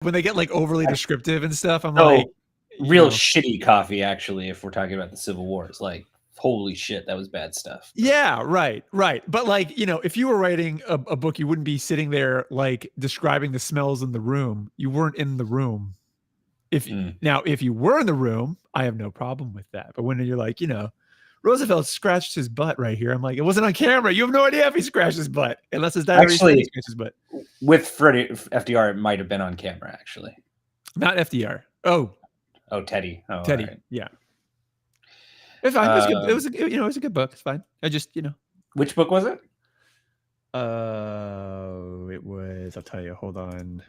when they get like overly descriptive and stuff, I'm So, like, real shitty coffee, actually, if we're talking about the Civil War. It's like, holy shit, that was bad stuff. Yeah, right. But like, if you were writing a book, you wouldn't be sitting there like describing the smells in the room. You weren't in the room. Now, if you were in the room, I have no problem with that. But when you're like, Roosevelt scratched his butt right here, I'm like, it wasn't on camera. You have no idea if he scratched his butt, unless his diary said he scratched his butt. With FDR, it might have been on camera, actually. Not FDR. Oh, Teddy. Oh, Teddy. Right. Yeah. It's fine. It was a good book. It's fine. I just, Which book was it? It was, I'll tell you, hold on.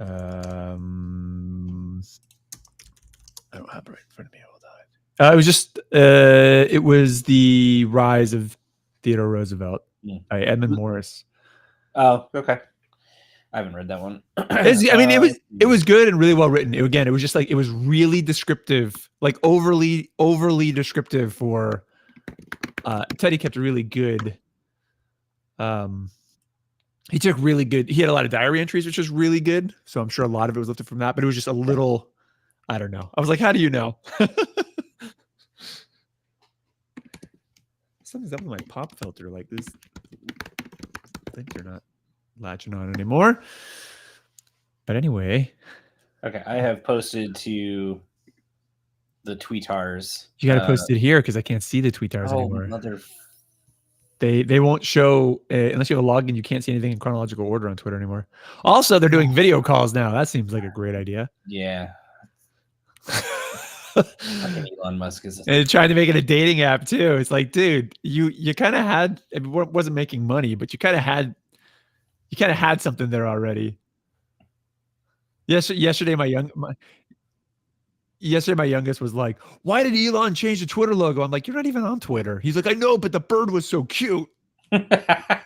I don't have it right in front of me. Hold on. It was just, it was The Rise of Theodore Roosevelt by Edmund Morris. Oh, okay. I haven't read that one. It was good and really well written. It was just like, it was really descriptive, like overly descriptive for, Teddy kept a really good, he had a lot of diary entries, which was really good. So I'm sure a lot of it was lifted from that, but it was just a little, I don't know. I was like, how do you know? Something's up with my pop filter. Like this, I think they're not latching on anymore. But anyway. Okay, I have posted to the tweetars. You got to post it here because I can't see the tweetars anymore. They won't show unless you have a login. You can't see anything in chronological order on Twitter anymore. Also, they're doing video calls now. That seems like a great idea. Yeah. Elon Musk is and trying to make it a dating app too. It's like, dude, you kind of had, it wasn't making money, but you kind of had something there already. Yesterday my youngest was like, why did Elon change the Twitter logo? I'm like, you're not even on Twitter. He's like, I know, but the bird was so cute.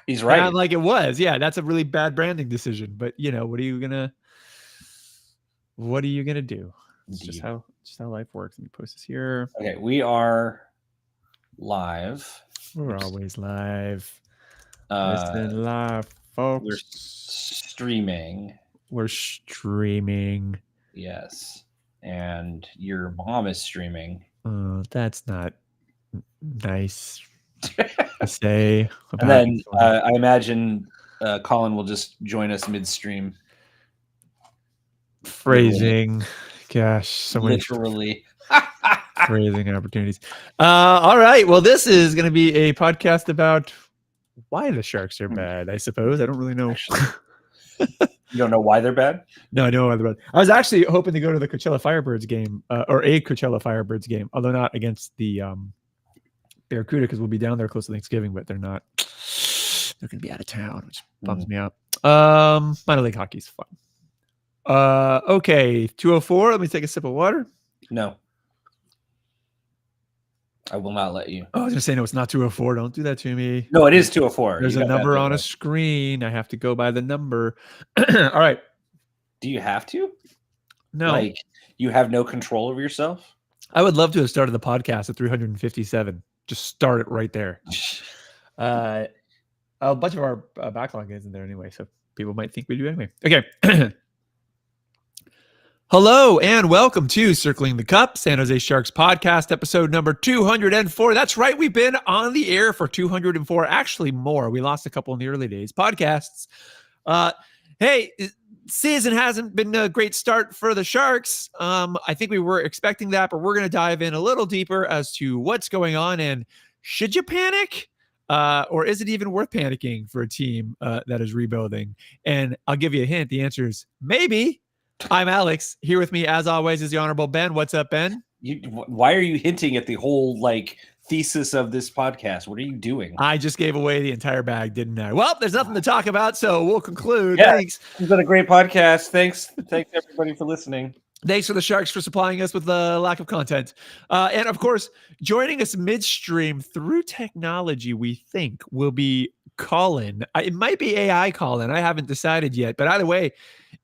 He's right. And I'm like, it was. Yeah, that's a really bad branding decision. But what are you gonna do? It's just how life works. Let me post this here. Okay, we are live. We're always live. Listen live, folks. We're streaming. Yes. And your mom is streaming. Oh, that's not nice to say. And then I imagine Colin will just join us midstream. Phrasing. Gosh, so literally. Phrasing opportunities. All right. Well, this is going to be a podcast about why the Sharks are bad, I suppose. I don't really know. You don't know why they're bad? No, I know why they're bad. I was actually hoping to go to the Coachella Firebirds game, or a Coachella Firebirds game, although not against the Barracuda, because we'll be down there close to Thanksgiving, but they're not. They're going to be out of town, which bums me out. Minor league hockey's fun. Okay, 2:04. Let me take a sip of water. No. I will not let you. Oh, I was going to say, no, it's not 2:04. Don't do that to me. No, it is 2:04. There's a number on a screen. I have to go by the number. All right. Do you have to? No. Like, you have no control over yourself? I would love to have started the podcast at 357. Just start it right there. A bunch of our backlog isn't there anyway, so people might think we do anyway. Okay. Hello and welcome to Circling the Cup, San Jose Sharks podcast, episode number 204. That's right. We've been on the air for 204, actually more. We lost a couple in the early days. Podcasts. Hey, season hasn't been a great start for the Sharks. I think we were expecting that, but we're going to dive in a little deeper as to what's going on and should you panic? Or is it even worth panicking for a team that is rebuilding? And I'll give you a hint. The answer is maybe. I'm Alex. Here with me, as always, is the Honorable Ben. What's up, Ben? Why are you hinting at the whole thesis of this podcast? What are you doing? I just gave away the entire bag, didn't I? Well, there's nothing to talk about, so we'll conclude. Yeah, thanks. It's been a great podcast. Thanks everybody for listening. Thanks for the Sharks for supplying us with the lack of content. And of course, joining us midstream through technology, we think will be Colin. It might be AI Colin. I haven't decided yet, but either way,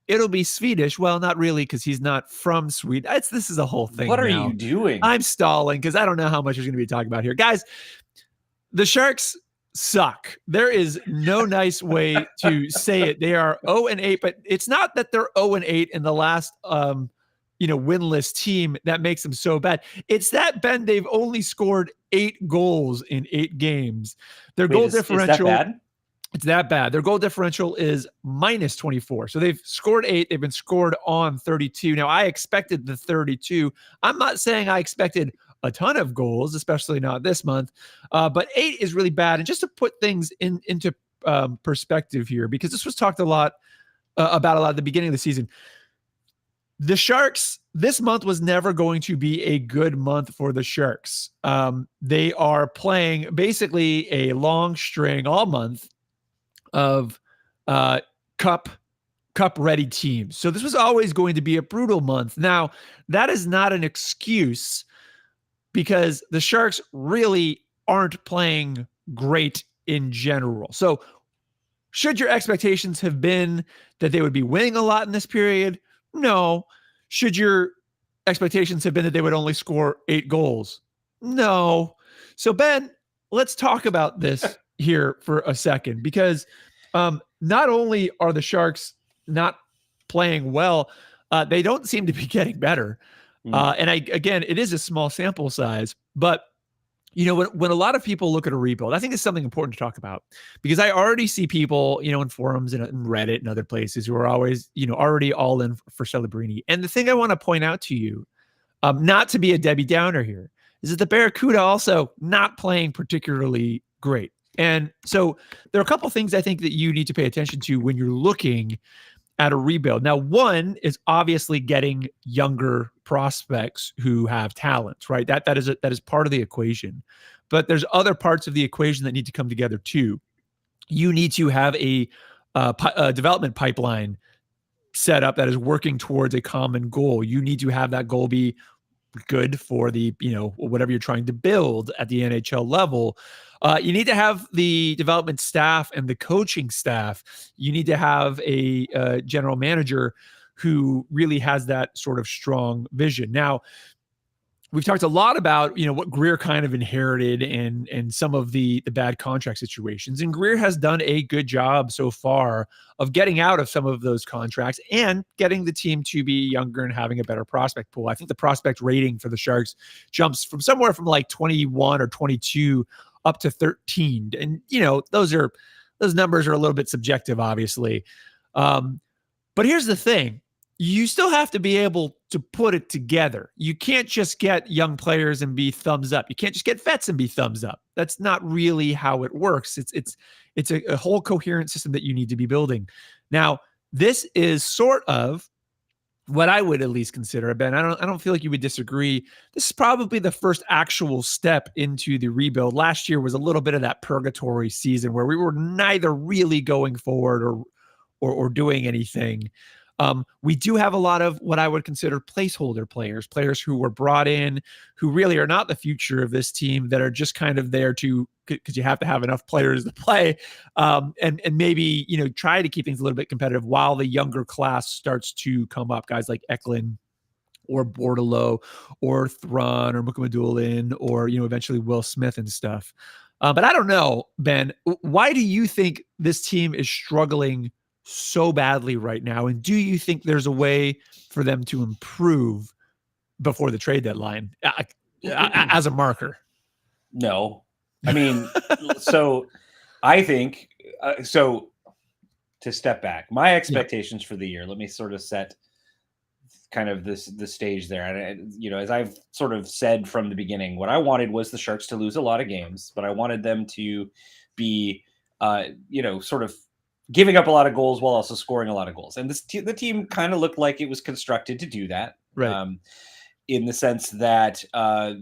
it'll be Swedish. Well, not really, because he's not from Sweden. This is a whole thing. What are you doing? I'm stalling because I don't know how much there's going to be talking about here. Guys, the Sharks suck. There is no nice way to say it. They are 0-8, but it's not that they're 0-8 in the last winless team that makes them so bad. It's that, Ben, they've only scored 8 goals in 8 games. Their Wait, goal is that differential, bad? it's that bad. Their goal differential is -24. So they've scored 8. They've been scored on 32. Now, I expected the 32. I'm not saying I expected a ton of goals, especially not this month. But 8 is really bad. And just to put things into perspective here, because this was talked a lot about a lot at the beginning of the season. The Sharks, this month was never going to be a good month for the Sharks. They are playing basically a long string all month of cup ready teams. So this was always going to be a brutal month. Now, that is not an excuse because the Sharks really aren't playing great in general. So should your expectations have been that they would be winning a lot in this period? No. Should your expectations have been that they would only score 8 goals? No. So, Ben, let's talk about this here for a second, because not only are the Sharks not playing well, they don't seem to be getting better. And again, it is a small sample size, but when a lot of people look at a rebuild, I think it's something important to talk about, because I already see people, in forums and Reddit and other places who are always, already all in for Celebrini. And the thing I want to point out to you, not to be a Debbie Downer here, is that the Barracuda also not playing particularly great. And so there are a couple things I think that you need to pay attention to when you're looking at a rebuild. Now, one is obviously getting younger prospects who have talent, right? That is part of the equation. But there's other parts of the equation that need to come together too. You need to have a development pipeline set up that is working towards a common goal. You need to have that goal be good for the, whatever you're trying to build at the NHL level. You need to have the development staff and the coaching staff. You need to have a general manager who really has that sort of strong vision. Now, we've talked a lot about, what Greer kind of inherited and some of the bad contract situations. And Greer has done a good job so far of getting out of some of those contracts and getting the team to be younger and having a better prospect pool. I think the prospect rating for the Sharks jumps from somewhere from like 21 or 22 up to 13. And, those numbers are a little bit subjective, obviously. But here's the thing. You still have to be able to put it together. You can't just get young players and be thumbs up. You can't just get vets and be thumbs up. That's not really how it works. It's a whole coherent system that you need to be building. Now, this is sort of what I would at least consider, Ben. I don't feel like you would disagree. This is probably the first actual step into the rebuild. Last year was a little bit of that purgatory season where we were neither really going forward or doing anything. We do have a lot of what I would consider placeholder players who were brought in, who really are not the future of this team, that are just kind of there because you have to have enough players to play, and maybe, try to keep things a little bit competitive while the younger class starts to come up. Guys like Eklund or Bordelot or Thrawn or Mukamadulin or, eventually Will Smith and stuff. But I don't know, Ben, why do you think this team is struggling so badly right now? And do you think there's a way for them to improve before the trade deadline as a marker? No. I mean, so I think, so to step back, my expectations for the year, let me sort of set kind of the stage there. And, as I've sort of said from the beginning, what I wanted was the Sharks to lose a lot of games, but I wanted them to be, sort of giving up a lot of goals while also scoring a lot of goals. And the team kind of looked like it was constructed to do that. Right. In the sense that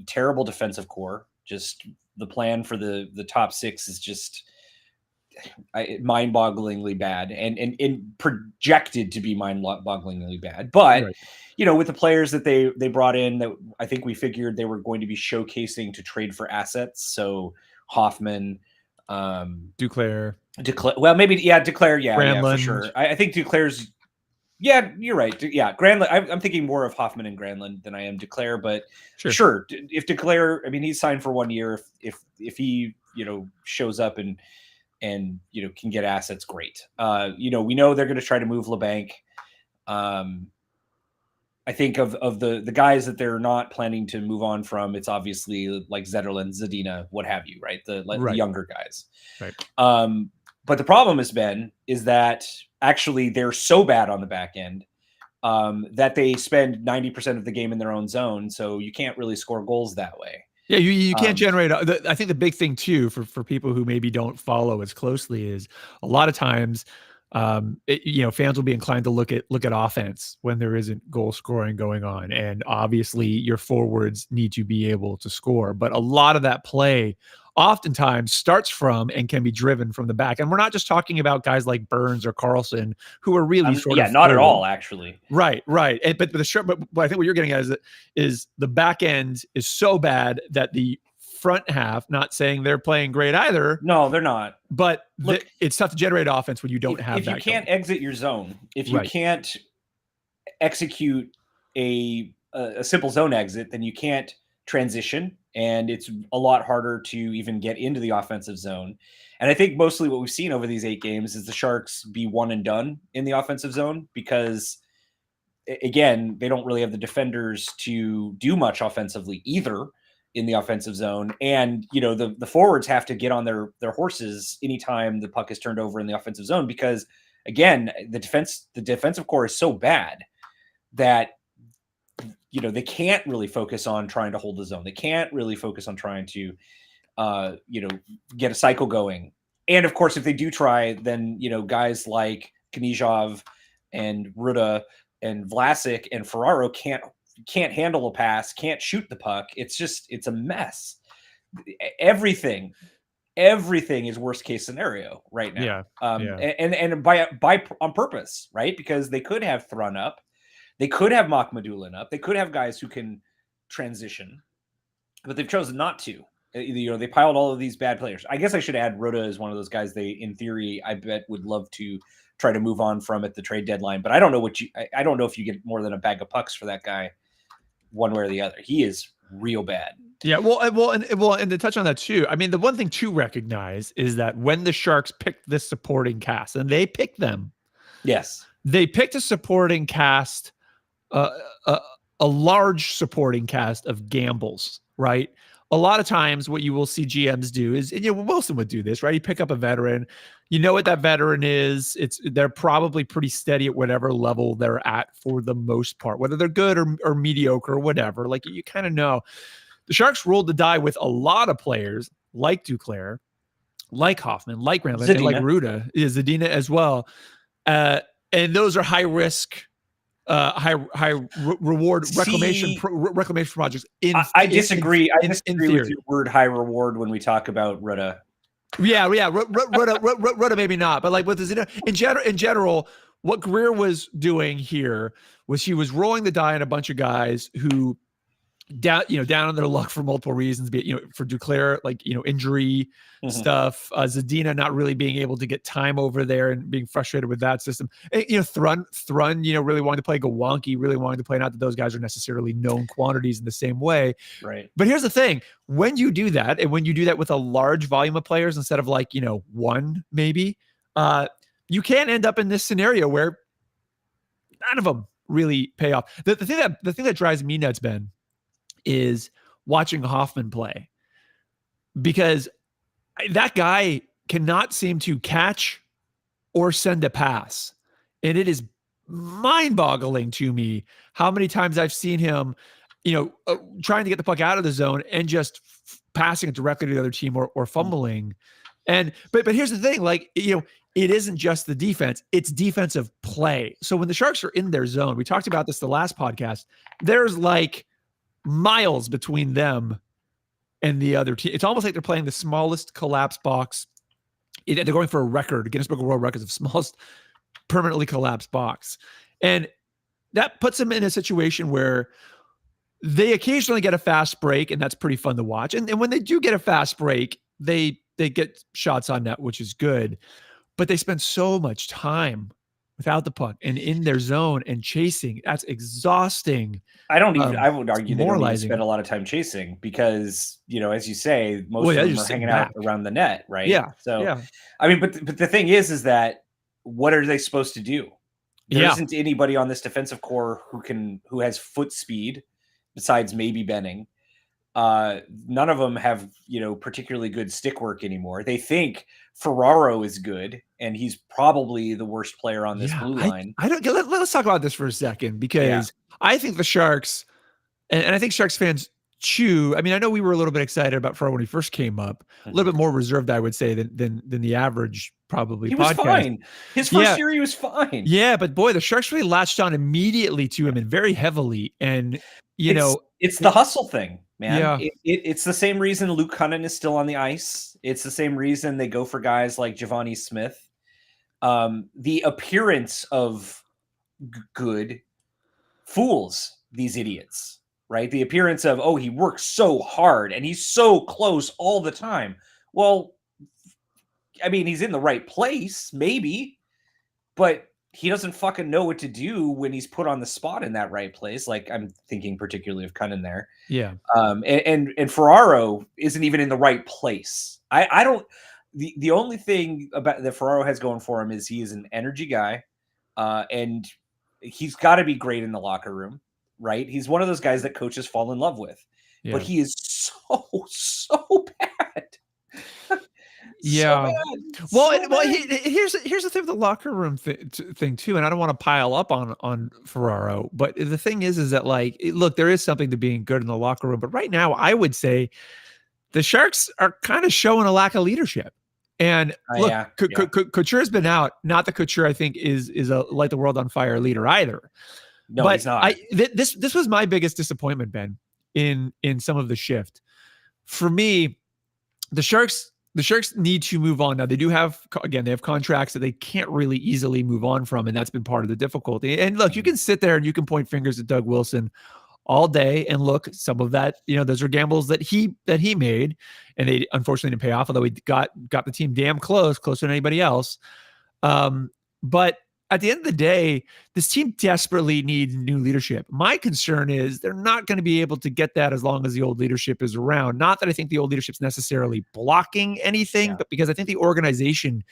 terrible defensive core, just the plan for the top 6 is just mind-bogglingly bad and projected to be mind-bogglingly bad. But, right. With the players that they brought in, that I think we figured they were going to be showcasing to trade for assets. So Hoffman, Duclair. Well, maybe, Duclair. Yeah, for Granlund. sure. I think Duclair's, yeah, you're right. Yeah, Granlund. I'm thinking more of Hoffman and Granlund than I am Duclair, but sure. If Duclair, I mean, he's signed for 1 year. If he shows up and can get assets, great. We know they're going to try to move LeBanc. I think of the guys that they're not planning to move on from, it's obviously like Zetterlund, Zadina, what have you, right? The younger guys. Right. But the problem has been is that actually they're so bad on the back end that they spend 90% of the game in their own zone. So you can't really score goals that way. Yeah, you can't generate. I think the big thing too for people who maybe don't follow as closely is a lot of times, fans will be inclined to look at offense when there isn't goal scoring going on, and obviously your forwards need to be able to score. But a lot of that play oftentimes starts from and can be driven from the back. And we're not just talking about guys like Burns or Carlson who are really not at all, actually. Right. And, but I think what you're getting at is the back end is so bad that the front half, not saying they're playing great either. No, they're not. But it's tough to generate offense when you don't have that. If you can't exit your zone, if you can't execute a simple zone exit, then you can't transition, and it's a lot harder to even get into the offensive zone. And I think mostly what we've seen over these 8 games is the Sharks be one and done in the offensive zone because, again, they don't really have the defenders to do much offensively either in the offensive zone. And, the forwards have to get on their horses anytime the puck is turned over in the offensive zone because, again, the defensive core is so bad that they can't really focus on trying to hold the zone. They can't really focus on trying to, get a cycle going. And of course, if they do try, then, guys like Knizhov and Ruda and Vlasic and Ferraro can't handle a pass, can't shoot the puck. It's a mess. Everything is worst case scenario right now. And by on purpose, right? Because they could have Thrun up. They could have Makhmudulin up. They could have guys who can transition, but they've chosen not to. They piled all of these bad players. I guess I should add Ruda as one of those guys they, in theory, I bet would love to try to move on from at the trade deadline. But I don't know I don't know if you get more than a bag of pucks for that guy, one way or the other. He is real bad. Yeah, and to touch on that too, I mean, the one thing to recognize is that when the Sharks picked this supporting cast, and they picked them, yes, they picked a supporting cast. A large supporting cast of gambles, right? A lot of times what you will see GMs do is, and Wilson would do this, right? You pick up a veteran, you know what that veteran is. They're probably pretty steady at whatever level they're at for the most part, whether they're good or mediocre or whatever. Like you kind of know. The Sharks rolled the die with a lot of players like Duclair, like Hoffman, like Randall, and like Ruda, Zadina as well. And those are high risk, high reward reclamation projects. I disagree. I disagree with your word high reward when we talk about Ruda. Yeah. Ruda maybe not, but like with the in general, what Greer was doing here was he was rolling the die on a bunch of guys who down on their luck for multiple reasons, be it, for Duclair, like, injury stuff, Zadina not really being able to get time over there and being frustrated with that system. And, Thrun, really wanting to play Gawanke, really wanting to play, not that those guys are necessarily known quantities in the same way. Right. But here's the thing, when you do that, and when you do that with a large volume of players, instead of like, one, maybe, you can end up in this scenario where none of them really pay off. The thing that drives me nuts, Ben, is watching Hoffman play, because that guy cannot seem to catch or send a pass. And it is mind-boggling to me how many times I've seen him, trying to get the puck out of the zone and just passing it directly to the other team or fumbling. And but here's the thing, like, it isn't just the defense, it's defensive play. So when the Sharks are in their zone, we talked about this the last podcast, there's like miles between them and the other team. It's almost like they're playing the smallest collapsed box. They're going for a record, Guinness Book of World Records, of smallest permanently collapsed box. And that puts them in a situation where they occasionally get a fast break, and that's pretty fun to watch. And when they do get a fast break, they get shots on net, which is good. But they spend so much time without the puck and in their zone and chasing. That's exhausting. I would argue they don't even demoralizing. spend a lot of time chasing because, as you say, most Well, yeah, of you're them are sitting hanging out back. around the net, right? Yeah. So, Yeah. I mean, but the thing is that what are they supposed to do? There Yeah. isn't anybody on this defensive core who has foot speed besides maybe Benning. None of them have, particularly good stick work anymore. They think Ferraro is good, and he's probably the worst player on this blue line. I don't. Let's talk about this for a second because I think the Sharks, and I think Sharks fans chew. I mean, I know we were a little bit excited about Ferraro when he first came up, a little bit more reserved, I would say, than the average probably. He was fine. His first year, he was fine. Yeah, but boy, the Sharks really latched on immediately to him and very heavily, and it's the hustle thing, man. Yeah. It's the same reason Luke Cunnin is still on the ice. It's the same reason they go for guys like Giovanni Smith. The appearance of good fools these idiots, right? The appearance of, he works so hard and he's so close all the time. Well, I mean, he's in the right place, maybe, but he doesn't fucking know what to do when he's put on the spot in that right place. Like, I'm thinking particularly of Cunnin there. Yeah. And Ferraro isn't even in the right place. I don't. The only thing about that Ferraro has going for him is he is an energy guy, and he's got to be great in the locker room, right? He's one of those guys that coaches fall in love with, but he is so bad. Yeah. So here's the thing with the locker room thing too, and I don't want to pile up on Ferraro, but the thing is that look, there is something to being good in the locker room, but right now I would say the Sharks are kind of showing a lack of leadership. And look, Couture's been out. Not that Couture, I think, is a light the world on fire leader either. No, but he's not. This was my biggest disappointment, Ben, in some of the shift. For me, the Sharks need to move on. Now, they have contracts that they can't really easily move on from, and that's been part of the difficulty. And look, you can sit there and you can point fingers at Doug Wilson all day, and look, some of that, those are gambles that he made, and they unfortunately didn't pay off, although he got the team damn closer than anybody else. But at the end of the day, this team desperately needs new leadership. My concern is they're not going to be able to get that as long as the old leadership is around. Not that I think the old leadership's necessarily blocking anything, but because I think the organization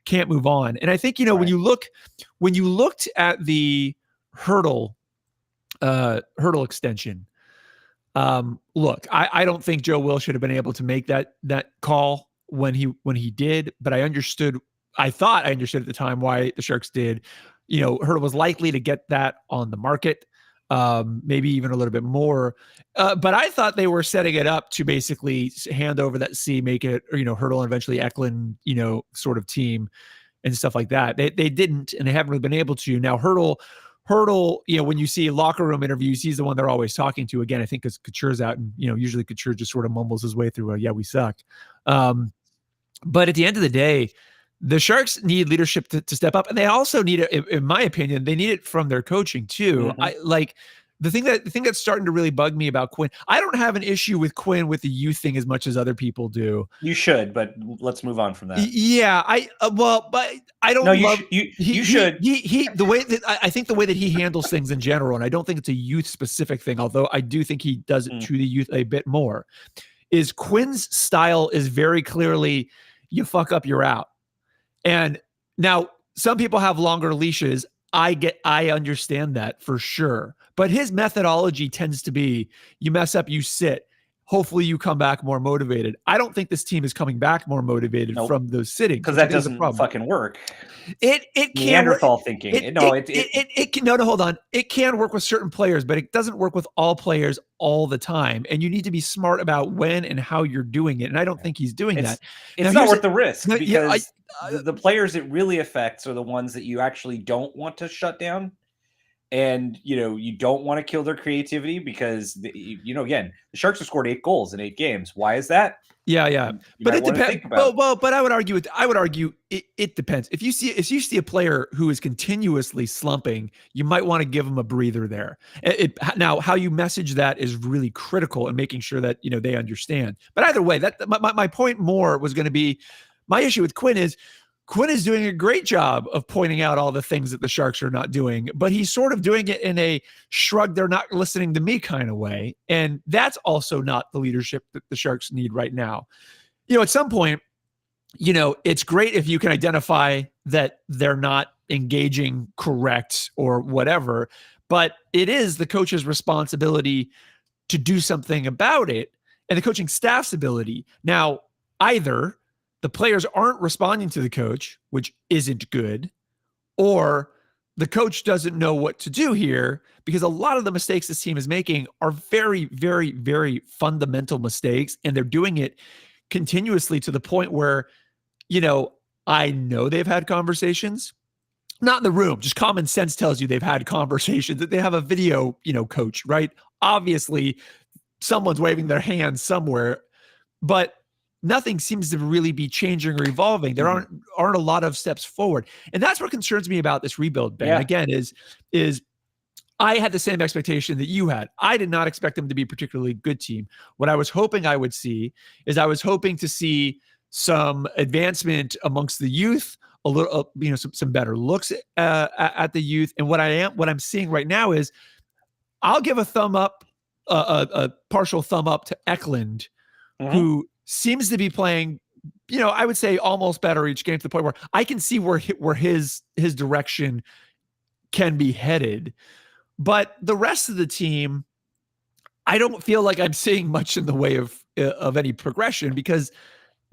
can't move on. And I think, when you looked at the hurdle extension, look, I don't think Joe Will should have been able to make that call when he did, but I thought I understood at the time why the Sharks did. Hurdle was likely to get that on the market, maybe even a little bit more. But I thought they were setting it up to basically hand over that C, make it, Hurdle and eventually Eklund, sort of team and stuff like that. They didn't, and they haven't really been able to. Now Hurdle, when you see locker room interviews, he's the one they're always talking to. Again, I think because Couture's out, and usually Couture just sort of mumbles his way through. Yeah, we suck. But at the end of the day, the Sharks need leadership to step up, and they also need it, in my opinion, they need it from their coaching too. Mm-hmm. The thing that's starting to really bug me about Quinn. I don't have an issue with Quinn with the youth thing as much as other people do. You should, but let's move on from that. Yeah, but I don't. No, you should. The way that I think the way that he handles things in general, and I don't think it's a youth specific thing, although I do think he does it to the youth a bit more. Is Quinn's style is very clearly, you fuck up, you're out. And now some people have longer leashes. I understand that for sure. But his methodology tends to be, you mess up, you sit. Hopefully you come back more motivated. I don't think this team is coming back more motivated from those sittings. Because that doesn't fucking work. It can Neanderthal thinking. Hold on. It can work with certain players, but it doesn't work with all players all the time. And you need to be smart about when and how you're doing it. And I don't think he's doing that. It's not worth the risk, because the players it really affects are the ones that you actually don't want to shut down. And, you don't want to kill their creativity because, again, the Sharks have scored 8 goals in 8 games. Why is that? Yeah. But it depends. Well, but I would argue it depends. If you see a player who is continuously slumping, you might want to give him a breather there. Now, how you message that is really critical in making sure that, they understand. But either way, my point more was going to be, my issue with Quinn is, Quinn is doing a great job of pointing out all the things that the Sharks are not doing, but he's sort of doing it in a shrug, they're not listening to me kind of way. And that's also not the leadership that the Sharks need right now. At some point, it's great if you can identify that they're not engaging correct or whatever, but it is the coach's responsibility to do something about it and the coaching staff's ability. Now, either the players aren't responding to the coach, which isn't good, or the coach doesn't know what to do here, because a lot of the mistakes this team is making are very, very, very fundamental mistakes. And they're doing it continuously to the point where, I know they've had conversations, not in the room, just common sense tells you they've had conversations, that they have a video, coach, right? Obviously, someone's waving their hand somewhere, but nothing seems to really be changing or evolving. There aren't a lot of steps forward. And that's what concerns me about this rebuild, Ben. Yeah. Again, is I had the same expectation that you had. I did not expect them to be a particularly good team. What I was hoping I would see is I was hoping to see some advancement amongst the youth, a little, some better looks at the youth. And what I'm seeing right now is I'll give a thumb up, a partial thumb up to Eklund, who seems to be playing, I would say almost better each game, to the point where I can see where his direction can be headed. But the rest of the team, I don't feel like I'm seeing much in the way of any progression, because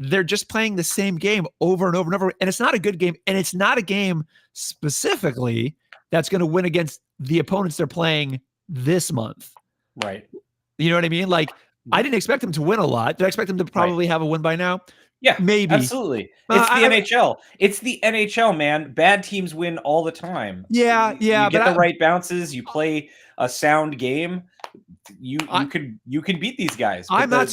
they're just playing the same game over and over and over. And it's not a good game. And it's not a game specifically that's going to win against the opponents they're playing this month. Right. You know what I mean? Like, I didn't expect them to win a lot. Did I expect them to probably have a win by now? Yeah, maybe. Absolutely. It's the NHL. It's the NHL, man. Bad teams win all the time. Yeah. You get the right bounces. You play a sound game. You can beat these guys. I'm not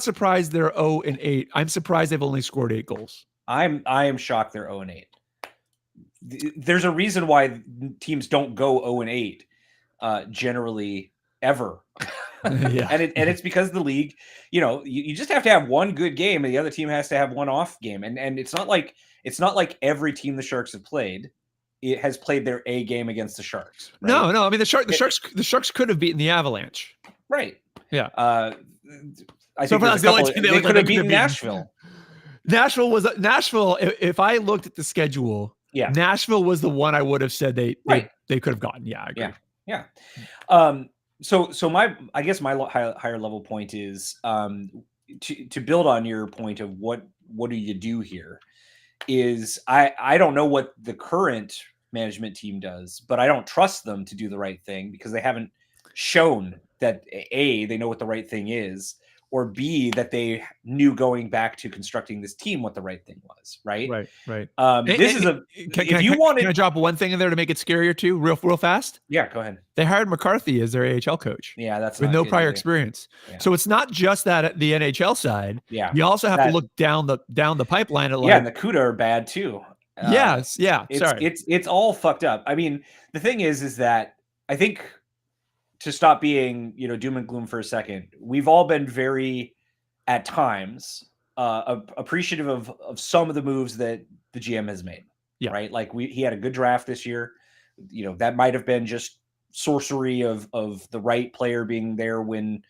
surprised they're 0-8. I'm surprised they've only scored 8 goals. I am shocked they're 0-8. There's a reason why teams don't go 0-8 generally ever. Yeah. and it's because the league, you just have to have one good game and the other team has to have one off game. And it's not like every team the Sharks have played, it has played their A game against the Sharks. Right? No. I mean, the Sharks could have beaten the Avalanche. Right. Yeah. I think they could have beaten Nashville. Nashville. If I looked at the schedule, Nashville was the one I would have said they could have gotten. Yeah, I agree. Yeah. So my higher level point is to build on your point of what do you do here is I don't know what the current management team does, but I don't trust them to do the right thing because they haven't shown that A, they know what the right thing is, or B, that they knew going back to constructing this team what the right thing was. Right. Can I drop one thing in there to make it scarier too, real fast? Yeah, go ahead. They hired McCarthy as their AHL coach. Yeah, that's with no prior experience. Yeah. So it's not just that at the NHL side. Yeah, you also have to look down the pipeline. At and the CUDA are bad too. Yes, sorry, it's all fucked up. I mean, the thing is that I think, to stop being, doom and gloom for a second, we've all been very, at times, appreciative of some of the moves that the GM has made. Yeah. Right. Like he had a good draft this year. That might have been just sorcery of the right player being there when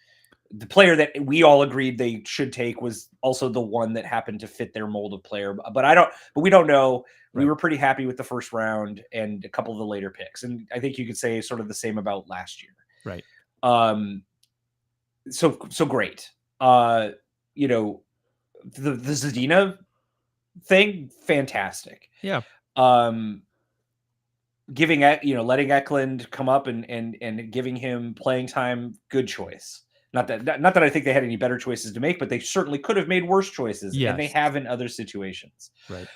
the player that we all agreed they should take was also the one that happened to fit their mold of player. But we don't know. Right. We were pretty happy with the first round and a couple of the later picks. And I think you could say sort of the same about last year. Right. So great. The Zadina thing, fantastic. Yeah. Letting Eklund come up and giving him playing time, good choice. Not that I think they had any better choices to make, but they certainly could have made worse choices, and they have in other situations. Right.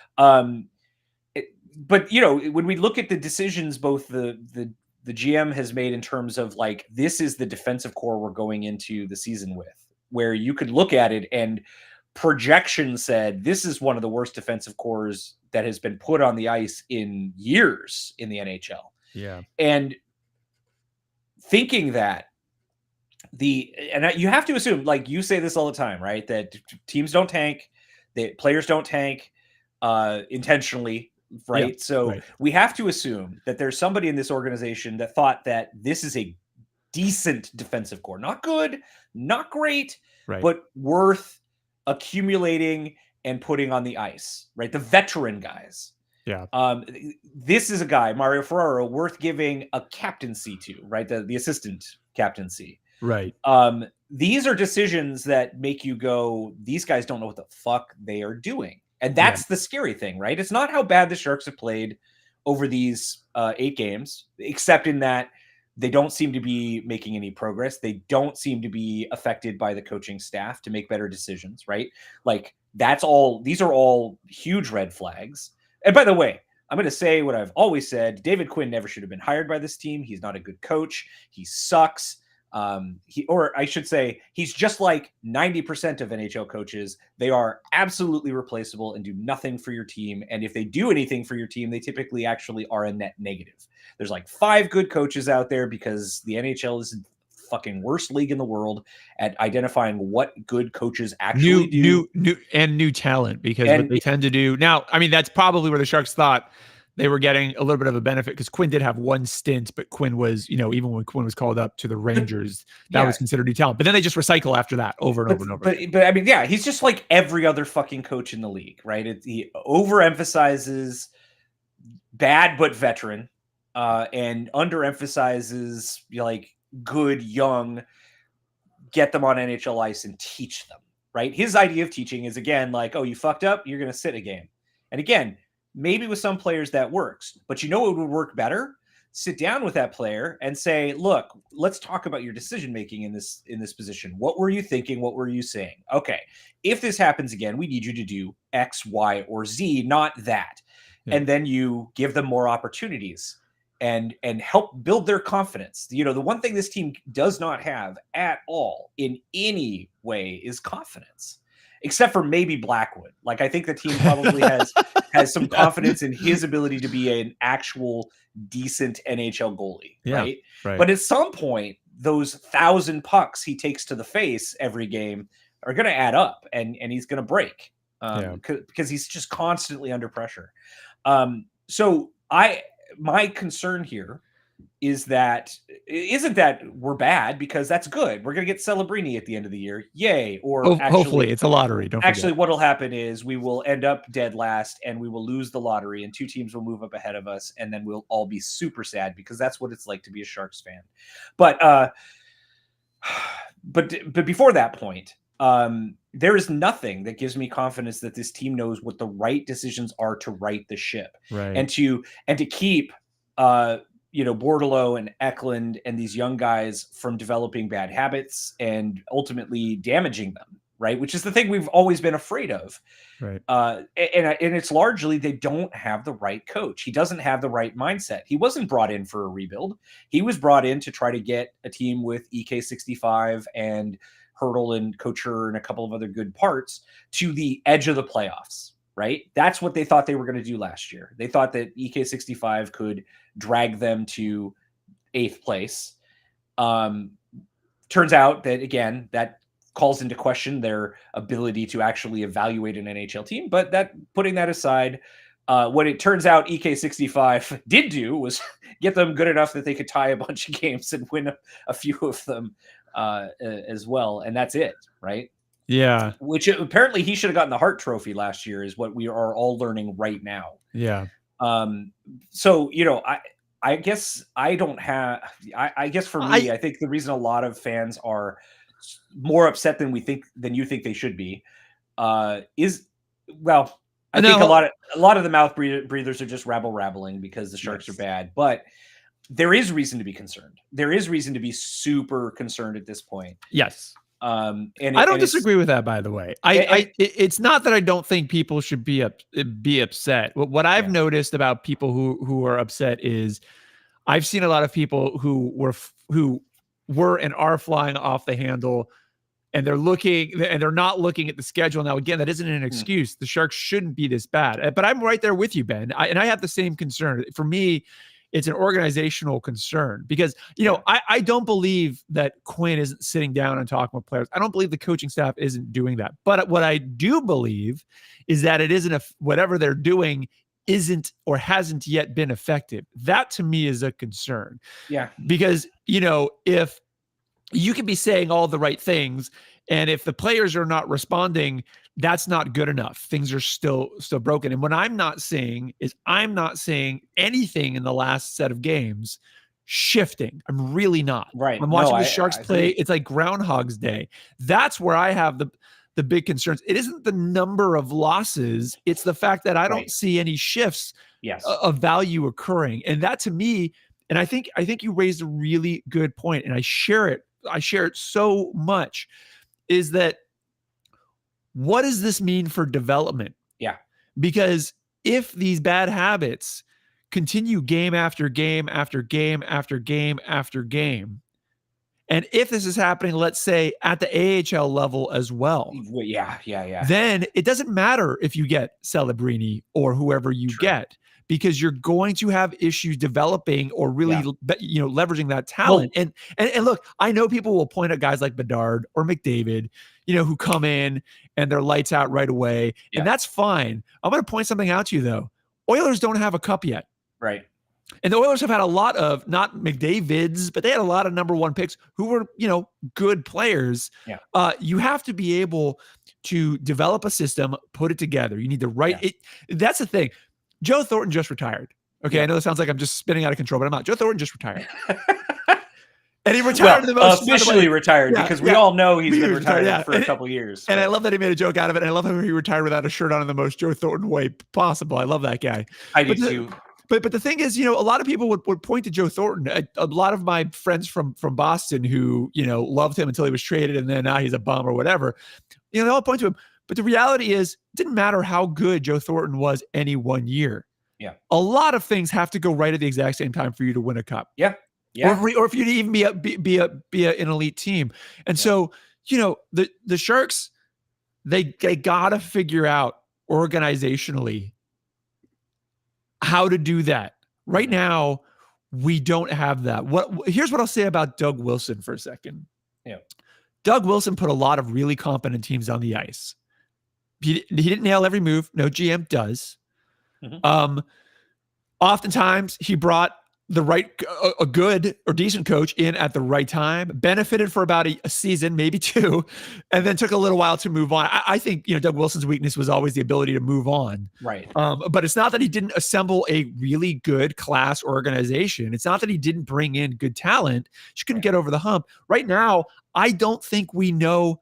But when we look at the decisions, both the GM has made in terms of like, this is the defensive core we're going into the season with, where you could look at it and projection said, this is one of the worst defensive cores that has been put on the ice in years in the NHL. Yeah. And thinking that you have to assume, like you say this all the time, right? That teams don't tank, that players don't tank. intentionally, right? Yeah, So right. we have to assume that there's somebody in this organization that thought that this is a decent defensive core, not good, not great, Right. but worth accumulating and putting on the ice, right? The veteran guys. Yeah. This is a guy, Mario Ferraro, worth giving a captaincy to, right? The assistant captaincy. Right. These are decisions that make you go, these guys don't know what the fuck they are doing. And that's the scary thing, right? It's not how bad the Sharks have played over these 8 games, except in that they don't seem to be making any progress. They don't seem to be affected by the coaching staff to make better decisions, right? Like, that's all. These are all huge red flags. And by the way, I'm going to say what I've always said. David Quinn never should have been hired by this team. He's not a good coach. He sucks. Or I should say, he's just like 90% of NHL coaches. They are absolutely replaceable and do nothing for your team. And if they do anything for your team, they typically actually are a net negative. There's like 5 good coaches out there because the NHL is the fucking worst league in the world at identifying what good coaches actually do. New talent, because what they tend to do now, I mean, that's probably where the Sharks thought they were getting a little bit of a benefit, because Quinn did have one stint, but Quinn was, even when Quinn was called up to the Rangers, that was considered new talent. But then they just recycle after that over and over and over. But I mean, yeah, he's just like every other fucking coach in the league, right? He overemphasizes bad but veteran, and underemphasizes like good young, get them on NHL ice and teach them, right? His idea of teaching is, again, like, oh, you fucked up, you're going to sit a game. And again, maybe with some players that works, but it would work better? Sit down with that player and say, look, let's talk about your decision-making in this position. What were you thinking? What were you saying? Okay, if this happens again, we need you to do X, Y, or Z, not that. Yeah. And then you give them more opportunities and help build their confidence. The one thing this team does not have at all in any way is confidence, except for maybe Blackwood. Like, I think the team probably has some confidence in his ability to be an actual decent NHL goalie, right? But at some point, those 1,000 pucks he takes to the face every game are going to add up, and he's going to break because he's just constantly under pressure. So my concern here isn't that we're bad, because that's good. We're going to get Celebrini at the end of the year. Yay. Or hopefully it's a lottery. Don't forget. What'll happen is we will end up dead last and we will lose the lottery, and 2 teams will move up ahead of us, and then we'll all be super sad, because that's what it's like to be a Sharks fan. But before that point, there is nothing that gives me confidence that this team knows what the right decisions are to right the ship, and to keep Bordelot and Eklund and these young guys from developing bad habits and ultimately damaging them, right? Which is the thing we've always been afraid of. Right. And it's largely they don't have the right coach. He doesn't have the right mindset. He wasn't brought in for a rebuild. He was brought in to try to get a team with EK65 and Hurdle and Couture and a couple of other good parts to the edge of the playoffs, right? That's what they thought they were going to do last year. They thought that EK65 could drag them to 8th place. Turns out that, again, that calls into question their ability to actually evaluate an NHL team. But putting that aside, what it turns out EK65 did do was get them good enough that they could tie a bunch of games and win a few of them as well. And that's it, right? Yeah. Which apparently he should have gotten the Hart Trophy last year, is what we are all learning right now. Yeah. So, I guess I don't have, I guess for me, I think the reason a lot of fans are more upset than you think they should be, is, well, I think a lot of the mouth breathers are just rabbling because the Sharks are bad, but there is reason to be concerned. There is reason to be super concerned at this point. Yes. And I don't disagree with that, by the way. It's not that I don't think people should be upset. What I've noticed about people who are upset is I've seen a lot of people who were and are flying off the handle, and they're not looking at the schedule. Now, again, that isn't an excuse. The Sharks shouldn't be this bad, but I'm right there with you, Ben. I have the same concern. For me, it's an organizational concern because, you know, I don't believe that Quinn isn't sitting down and talking with players. I don't believe the coaching staff isn't doing that. But what I do believe is that it isn't whatever they're doing isn't or hasn't yet been effective. That to me is a concern. Yeah. Because, you know, if you can be saying all the right things, and if the players are not responding, that's not good enough. Things are still broken. And what I'm not seeing is I'm not seeing anything in the last set of games shifting. I'm really not. Right. I'm watching the Sharks play. It's like Groundhog's Day. That's where I have the big concerns. It isn't the number of losses. It's the fact that I don't see any shifts of value occurring. And that to me, and I think you raised a really good point, and I share it so much, is that what does this mean for development? Yeah. Because if these bad habits continue game after game after game after game after game, and if this is happening, let's say at the AHL level as well. Yeah. Then it doesn't matter if you get Celebrini or whoever you get, because you're going to have issues developing or really, you know, leveraging that talent. And look, I know people will point at guys like Bedard or McDavid, you know, who come in and they're lights out right away. And that's fine. I'm going to point something out to you though. Oilers don't have a cup yet. Right. And the Oilers have had a lot of, not McDavids, but they had a lot of number one picks who were, you know, good players. Yeah. You have to be able to develop a system, put it together. You need to write it. That's the thing. Joe Thornton just retired. Okay, I know it sounds like I'm just spinning out of control, but I'm not. Joe Thornton just retired. And he retired the most officially retired, because we all know he's been retired for a couple years. And I love that he made a joke out of it. And I love how he retired without a shirt on in the most Joe Thornton way possible. I love that guy. I do too. But the thing is, you know, a lot of people would point to Joe Thornton. A lot of my friends from Boston who, you know, loved him until he was traded, and then now he's a bum or whatever. You know, they all point to him. But the reality is, it didn't matter how good Joe Thornton was any one year. Yeah. A lot of things have to go right at the exact same time for you to win a cup. Yeah. Yeah. Or if you even be an elite team. And so, you know, the Sharks, they got to figure out organizationally how to do that. Right now, we don't have that. Here's what I'll say about Doug Wilson for a second. Yeah. Doug Wilson put a lot of really competent teams on the ice. He didn't nail every move. No GM does. Mm-hmm. Oftentimes he brought a good or decent coach in at the right time, benefited for about a season, maybe two, and then took a little while to move on. I think, you know, Doug Wilson's weakness was always the ability to move on. Right. But it's not that he didn't assemble a really good class organization. It's not that he didn't bring in good talent. Just couldn't get over the hump. Right now, I don't think we know,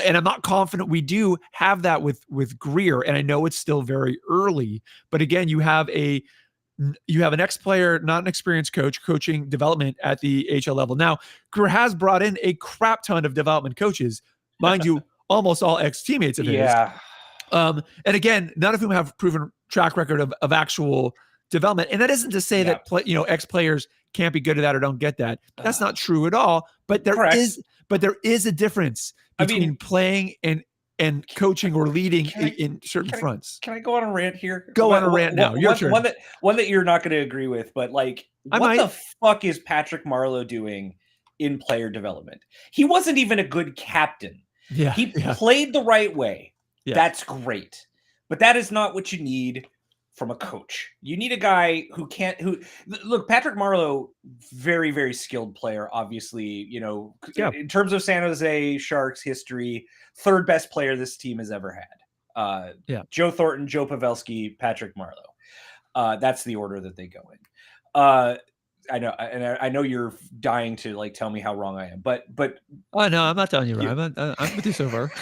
and I'm not confident we do have that with Greer. And I know it's still very early, but again, you have an ex-player, not an experienced coach, coaching development at the AHL level. Now, Greer has brought in a crap ton of development coaches, mind you, almost all ex-teammates of his. Yeah. And again, none of whom have proven track record of actual development. And that isn't to say that ex-players can't be good at that or don't get that. That's not true at all. But there is a difference between playing and coaching or leading in certain fronts. Can I go on a rant here? Go on a rant now. Your turn. One that you're not going to agree with, but like, what the fuck is Patrick Marleau doing in player development? He wasn't even a good captain. Yeah, he played the right way. Yeah. That's great, but that is not what you need from a coach. You need a guy who look, Patrick Marleau, very, very skilled player, obviously, you know, in terms of San Jose Sharks history, third best player this team has ever had. Joe Thornton, Joe Pavelski, Patrick Marleau. That's the order that they go in. I know, and I know you're dying to like tell me how wrong I am, but oh no, I'm not telling you wrong. I'm with you so far.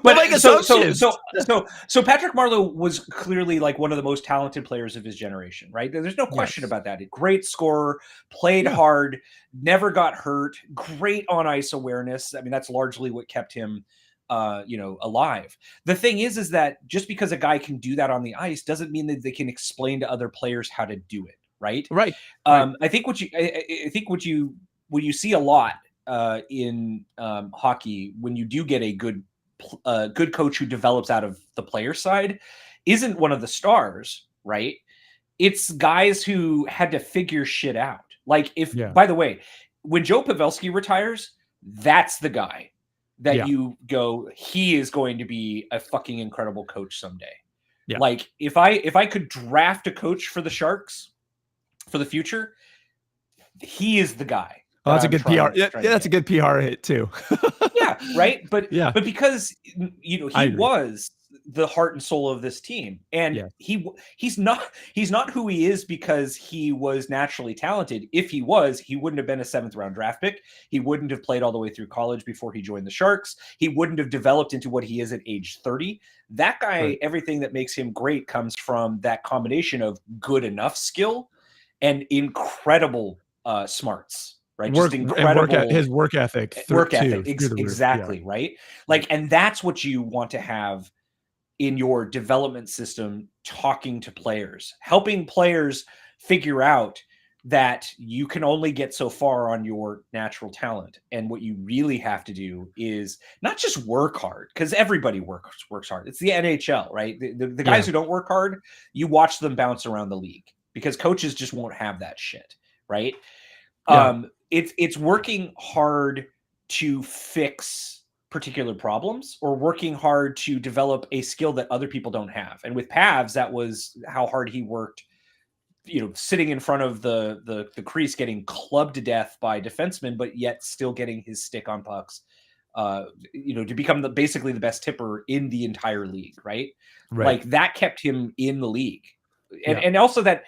But like, so Patrick Marleau was clearly like one of the most talented players of his generation, right? There's no question about that. Great scorer, played hard, never got hurt, great on ice awareness. I mean, that's largely what kept him alive. The thing is that just because a guy can do that on the ice doesn't mean that they can explain to other players how to do it. Right. I think what you see a lot in hockey, when you do get a good coach who develops out of the player side, isn't one of the stars, right? it's guys who had to figure shit out. Like Yeah. by the way, when Joe Pavelski retires, that's the guy that Yeah. you go, he is going to be a fucking incredible coach someday. Yeah. Like if I could draft a coach for the Sharks for the future, he is the guy. Oh, that's a good PR. Yeah, that's a good PR hit too. Yeah, right. But yeah, but because he was the heart and soul of this team, and he's not who he is because he was naturally talented. If he was, he wouldn't have been a 7th round draft pick. He wouldn't have played all the way through college before he joined the Sharks. He wouldn't have developed into what he is at age 30. That guy, everything that makes him great comes from that combination of good enough skill and incredible smarts. Right, just incredible. His work ethic, exactly. Right, like, and that's what you want to have in your development system. Talking to players, helping players figure out that you can only get so far on your natural talent, and what you really have to do is not just work hard, because everybody works hard. It's the NHL, right? The guys who don't work hard, you watch them bounce around the league because coaches just won't have that shit, right? It's working hard to fix particular problems or working hard to develop a skill that other people don't have. And with Pavs, that was how hard he worked, sitting in front of the crease, getting clubbed to death by defensemen, but yet still getting his stick on pucks, to become basically the best tipper in the entire league. Right. Like that kept him in the league. And also that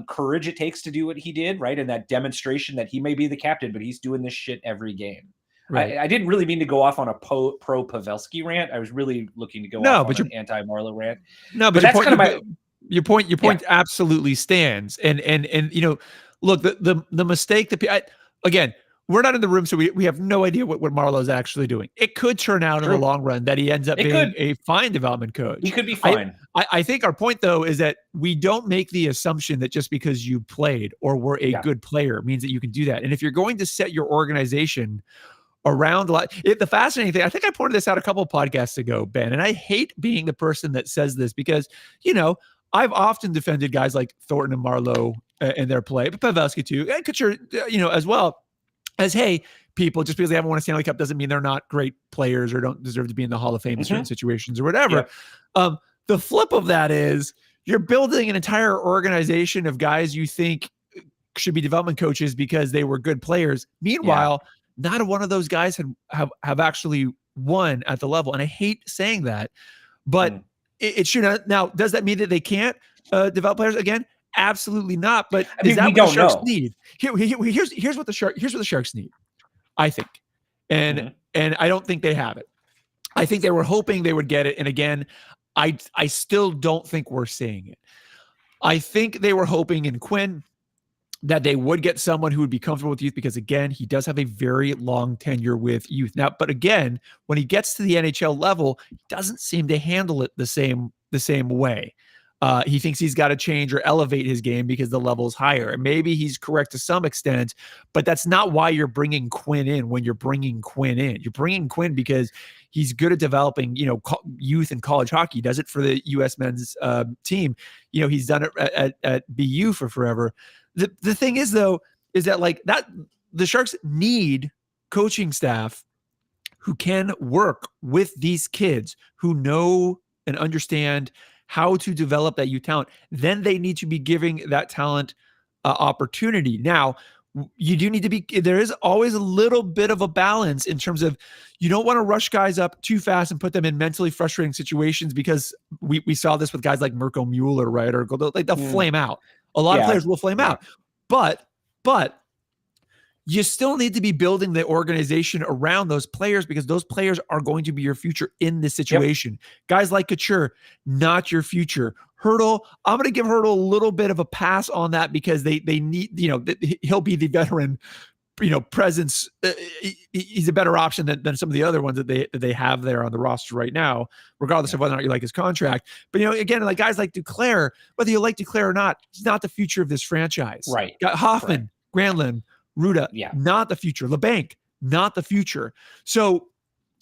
courage it takes to do what he did, right? And that demonstration that he may be the captain, but he's doing this shit every game. Right. I didn't really mean to go off on a pro Pavelski rant. I was really looking to go off on an anti-Marleau rant. No, but that's kind of your point absolutely stands. And look, the mistake that again, we're not in the room, so we have no idea what Marleau's actually doing. It could turn out in the long run that he ends up being a fine development coach. He could be fine. I think our point, though, is that we don't make the assumption that just because you played or were a good player means that you can do that. And if you're going to set your organization around a lot, the fascinating thing, I think I pointed this out a couple of podcasts ago, Ben, and I hate being the person that says this because, I've often defended guys like Thornton and Marleau in their play, but Pavelski too, and Couture, as well. As, hey, people, just because they haven't won a Stanley Cup doesn't mean they're not great players or don't deserve to be in the Hall of Fame in certain situations or whatever. The flip of that is you're building an entire organization of guys you think should be development coaches because they were good players. Meanwhile, not one of those guys have actually won at the level. And I hate saying that, but it should not. Now, does that mean that they can't develop players again? Absolutely not. But is that what the Sharks need? Here's what the Sharks need, I think. And I don't think they have it. I think they were hoping they would get it. And again, I still don't think we're seeing it. I think they were hoping in Quinn that they would get someone who would be comfortable with youth because, again, he does have a very long tenure with youth. Now, but again, when he gets to the NHL level, he doesn't seem to handle it the same way. He thinks he's got to change or elevate his game because the level is higher. And maybe he's correct to some extent, but that's not why you're bringing Quinn in when you're bringing Quinn in. You're bringing Quinn because he's good at developing, youth and college hockey. He does it for the U.S. men's team. He's done it at BU for forever. The thing is, though, is that the Sharks need coaching staff who can work with these kids who know and understand how to develop that youth talent. Then they need to be giving that talent opportunity. Now, you do need to there is always a little bit of a balance in terms of you don't want to rush guys up too fast and put them in mentally frustrating situations because we saw this with guys like Mirko Mueller, right? Or they'll flame out. A lot of players will flame out. But you still need to be building the organization around those players because those players are going to be your future in this situation. Guys like Couture, not your future. Hertl, I'm going to give Hertl a little bit of a pass on that because they need, he'll be the veteran, presence. He's a better option than some of the other ones that they have there on the roster right now, regardless of whether or not you like his contract. But, again, like guys like Duclair, whether you like Duclair or not, he's not the future of this franchise. Right. Got Hoffman, Granlund, Ruda, not the future. LeBanc, not the future. So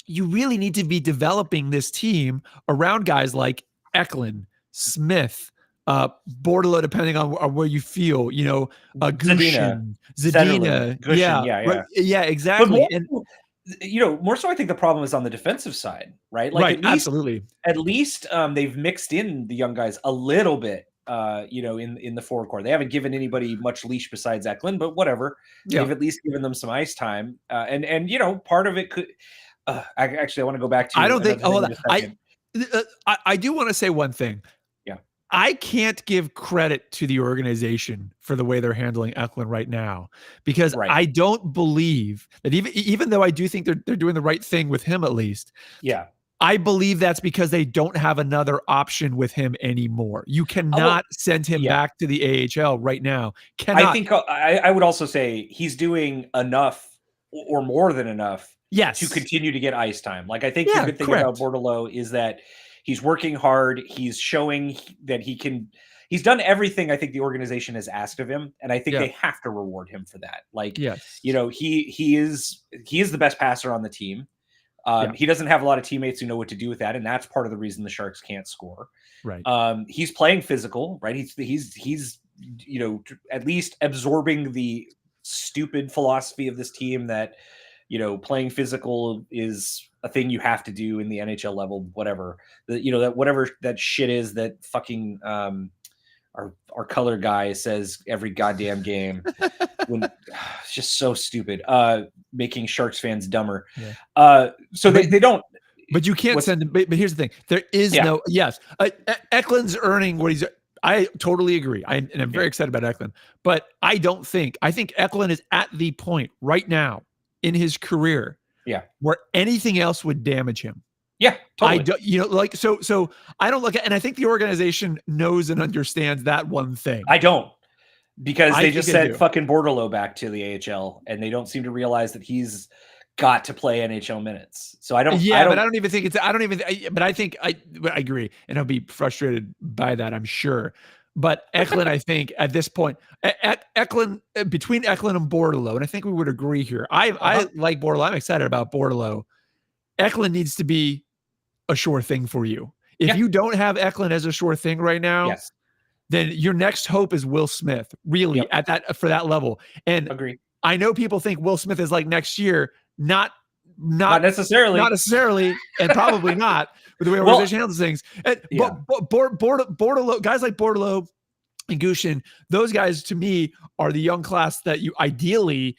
you really need to be developing this team around guys like Eklund, Smith, Bordalo, depending on where you feel, Zadina, Gushin, Zetterlund, Zadina. Gushin, Yeah, yeah, right. yeah. Yeah, But exactly. more, And more so, I think the problem is on the defensive side, right? Like right, absolutely. at least they've mixed in the young guys a little bit, in the forward core. They haven't given anybody much leash besides Eklund, but whatever. Yeah. They've at least given them some ice time, and part of it could. I want to go back I to don't think. another Oh, thing in a second. I do want to say one thing. Yeah. I can't give credit to the organization for the way they're handling Eklund right now, because Right. I don't believe that even though I do think they're doing the right thing with him, at least. Yeah. I believe that's because they don't have another option with him anymore. You cannot send him back to the AHL right now. Cannot. I think I would also say he's doing enough or more than enough to continue to get ice time. Like, I think the good thing about Bordalo is that he's working hard. He's showing that he's done everything I think the organization has asked of him. And I think they have to reward him for that. Like, he is the best passer on the team. He doesn't have a lot of teammates who know what to do with that, and that's part of the reason the Sharks can't score. Right. He's playing physical, right? He's at least absorbing the stupid philosophy of this team that playing physical is a thing you have to do in the NHL level. Whatever that whatever that shit is that fucking our color guy says every goddamn game. It's just so stupid. Making Sharks fans dumber. So they don't. But you can't send him. But here's the thing: there is no. Yes, Eklund's earning what he's. I totally agree. I'm very excited about Eklund, but I think Eklund is at the point right now in his career, where anything else would damage him. Yeah, totally. I don't, so I don't look at, and I think the organization knows and understands that one thing. I don't, because they just sent fucking Bordalo back to the AHL, and they don't seem to realize that he's got to play NHL minutes. So I don't. Yeah, but I don't even think it's. I don't even. But I think I agree, and I'll be frustrated by that, I'm sure. But Eklund, I think at this point, Eklund, between Eklund and Bordalo, and I think we would agree here. I like Bordalo. I'm excited about Bordalo. Eklund needs to be a sure thing for you. If you don't have Eklund as a sure thing right now, then your next hope is Will Smith. Really, for that level. And agree. I know people think Will Smith is like next year. Not necessarily, and probably not with the way organization handles things. But Bordalo, guys like Bordalo and Gushin, those guys to me are the young class that you ideally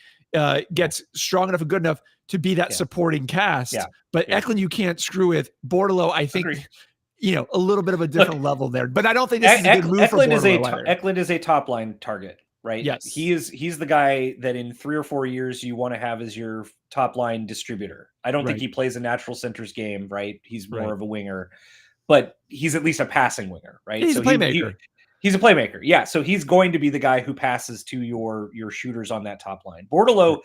gets strong enough and good enough to be that supporting cast. But Eklund, you can't screw with. Bordalo, I think, a little bit of a different level there. But I don't think this is a good move for Bordalo. Eklund is a top line target. Right. Yes. He's the guy that in 3 or 4 years you want to have as your top line distributor. I don't think he plays a natural centers game. Right. He's more of a winger, but he's at least a passing winger. Right. He's a playmaker. He's a playmaker. Yeah. So he's going to be the guy who passes to your shooters on that top line. Bordalo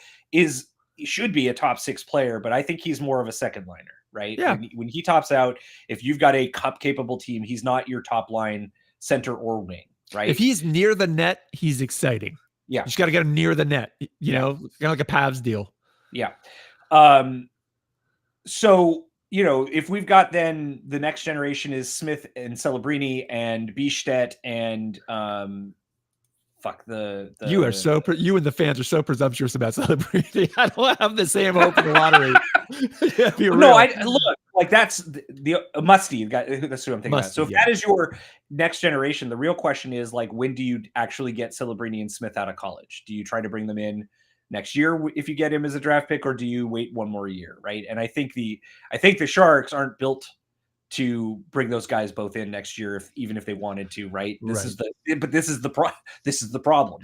should be a top 6 player, but I think he's more of a second liner. Right. Yeah. When he tops out, if you've got a cup capable team, he's not your top line center or wing. Right. If he's near the net, he's exciting. Yeah. You just got to get him near the net, kind of like a Pavs deal. Yeah. So, if we've got then the next generation is Smith and Celebrini and Bistedt and you and the fans are so presumptuous about Celebrini. I don't have the same hope in the lottery. Look, like that's the Musty. That's what I'm thinking about. So if that is your next generation, the real question is like, when do you actually get Celebrini and Smith out of college? Do you try to bring them in next year if you get him as a draft pick, or do you wait one more year? Right. And I think the Sharks aren't built to bring those guys both in next year, even if they wanted to. Right. This is the problem.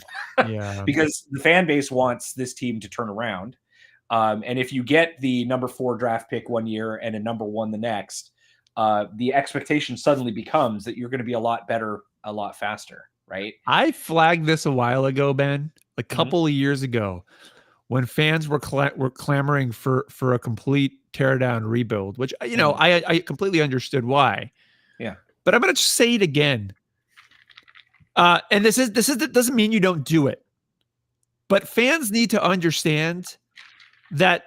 Because the fan base wants this team to turn around. And if you get the number 4 draft pick one year and a number 1 the next, the expectation suddenly becomes that you're going to be a lot better, a lot faster, right? I flagged this a while ago, Ben, a couple of years ago, when fans were clamoring for a complete teardown rebuild, which I completely understood why. Yeah, but I'm going to say it again. And this doesn't mean you don't do it, but fans need to understand that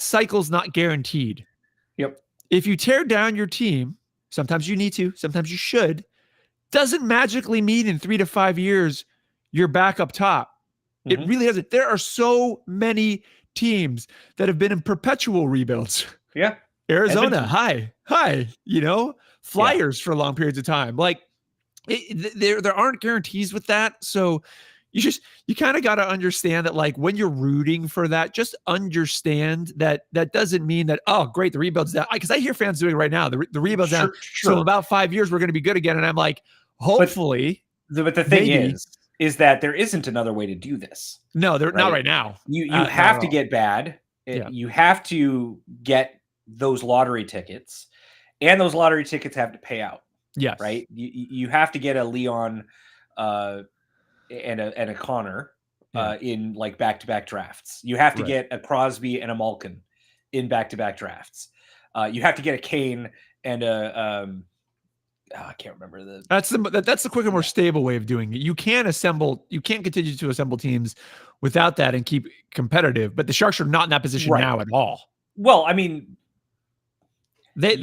cycle's not guaranteed. Yep. If you tear down your team, sometimes you need to, sometimes you should, doesn't magically mean in 3 to 5 years you're back up top. It really doesn't. There are so many teams that have been in perpetual rebuilds. Yeah. Arizona, hi, Flyers for long periods of time. Like there aren't guarantees with that. So you kind of got to understand that, like, when you're rooting for that, just understand that doesn't mean that, oh, great, the rebuild's down. Because I hear fans doing it right now. The rebuild's down. So in about 5 years, we're going to be good again. And I'm like, hopefully. But the thing is that there isn't another way to do this. No, they're not right now. You have to get bad. You have to get those lottery tickets, and those lottery tickets have to pay out. Yes. Right. You have to get a Leon and a Connor in like back-to-back drafts. You have to get a Crosby and a Malkin in back-to-back drafts. You have to get a Kane and a I can't remember that's the quicker, more stable way of doing it. You can't continue to assemble teams without that and keep competitive. But the Sharks are not in that position now at all. Well, I mean, they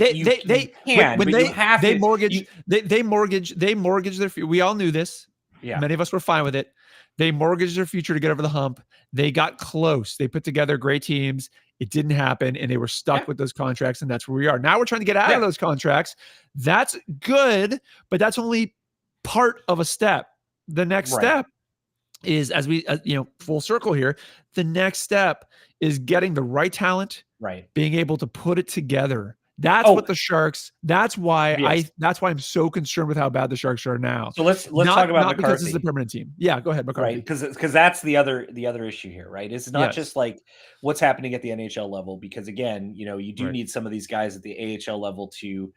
mortgage their future. We all knew this. Yeah. Many of us were fine with it. They mortgaged their future to get over the hump. They got close. They put together great teams. It didn't happen, and they were stuck with those contracts, and that's where we are. Now we're trying to get out of those contracts. That's good, but that's only part of a step. The next step is, as we, full circle here, the next step is getting the right talent, being able to put it together. That's what the Sharks. That's why I'm so concerned with how bad the Sharks are now. So let's talk about McCarthy, because this is a permanent team. Yeah, go ahead, McCarthy. Right, because that's the other issue here, right? It's not just like what's happening at the NHL level, because again, you do need some of these guys at the AHL level to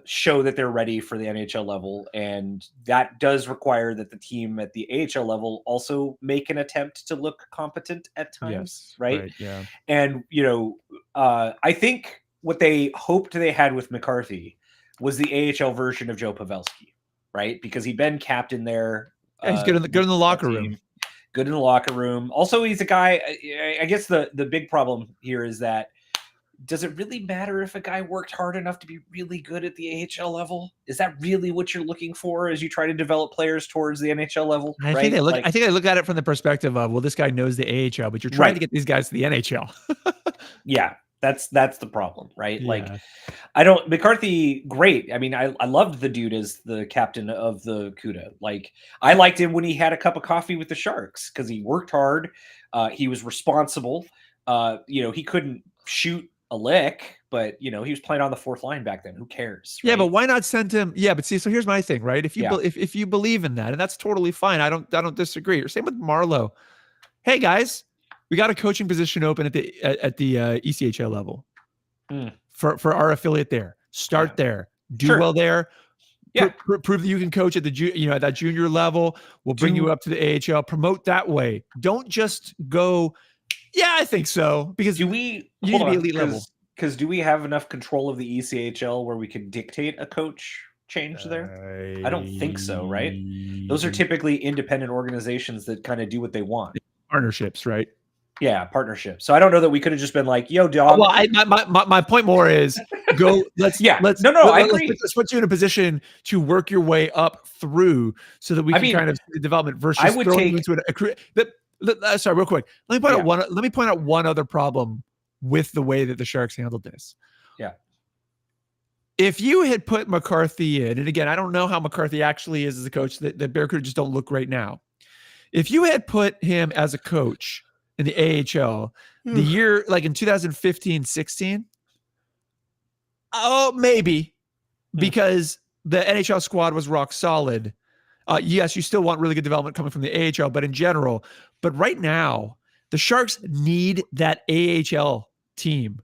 show that they're ready for the NHL level, and that does require that the team at the AHL level also make an attempt to look competent at times, right? Yeah, and I think what they hoped they had with McCarthy was the AHL version of Joe Pavelski, right? Because he'd been captain there. He's good in the locker room. Good in the locker room. Also, he's a guy. I guess the big problem here is that, does it really matter if a guy worked hard enough to be really good at the AHL level? Is that really what you're looking for as you try to develop players towards the NHL level? I think they look at it from the perspective of, well, this guy knows the AHL, but you're trying to get these guys to the NHL. Yeah. That's the problem, right? Yeah. Like, McCarthy, great. I mean, I loved the dude as the captain of the CUDA. Like, I liked him when he had a cup of coffee with the Sharks because he worked hard. He was responsible. He couldn't shoot a lick, but he was playing on the fourth line back then. Who cares? Right? Yeah, but why not send him? Yeah, but see, so here's my thing, right? If you if you believe in that, and that's totally fine. I don't disagree. Or same with Marleau. Hey guys, we got a coaching position open at the ECHL level for our affiliate there. Start there, do well there. Yeah, prove that you can coach at the at that junior level. We'll bring you up to the AHL. Promote that way. Don't just go. Yeah, I think so. Because you need to be elite level. Because do we have enough control of the ECHL where we could dictate a coach change there? I don't think so, right? Those are typically independent organizations that kind of do what they want. Partnerships, right? Yeah, partnerships. So I don't know that we could have just been like, "Yo, dog." Well, my point more is go. Let's put you in a position to work your way up through, so that we can kind of see the development versus throwing you into sorry, real quick. Let me point out one other problem with the way that the Sharks handled this. Yeah. If you had put McCarthy in, and again, I don't know how McCarthy actually is as a coach. The Barracuda just don't look right now. If you had put him as a coach in the AHL the year, like in 2015-16, maybe, because the NHL squad was rock solid. Yes, you still want really good development coming from the AHL, but in general. But right now, the Sharks need that AHL team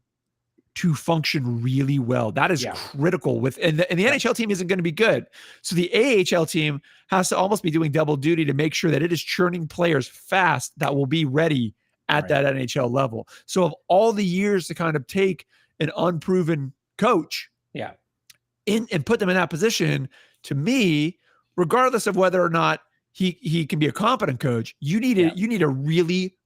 to function really well. That is critical. And the NHL team isn't going to be good. So the AHL team has to almost be doing double duty to make sure that it is churning players fast that will be ready at that NHL level. So of all the years to kind of take an unproven coach and put them in that position, to me, regardless of whether or not he can be a competent coach, you need a really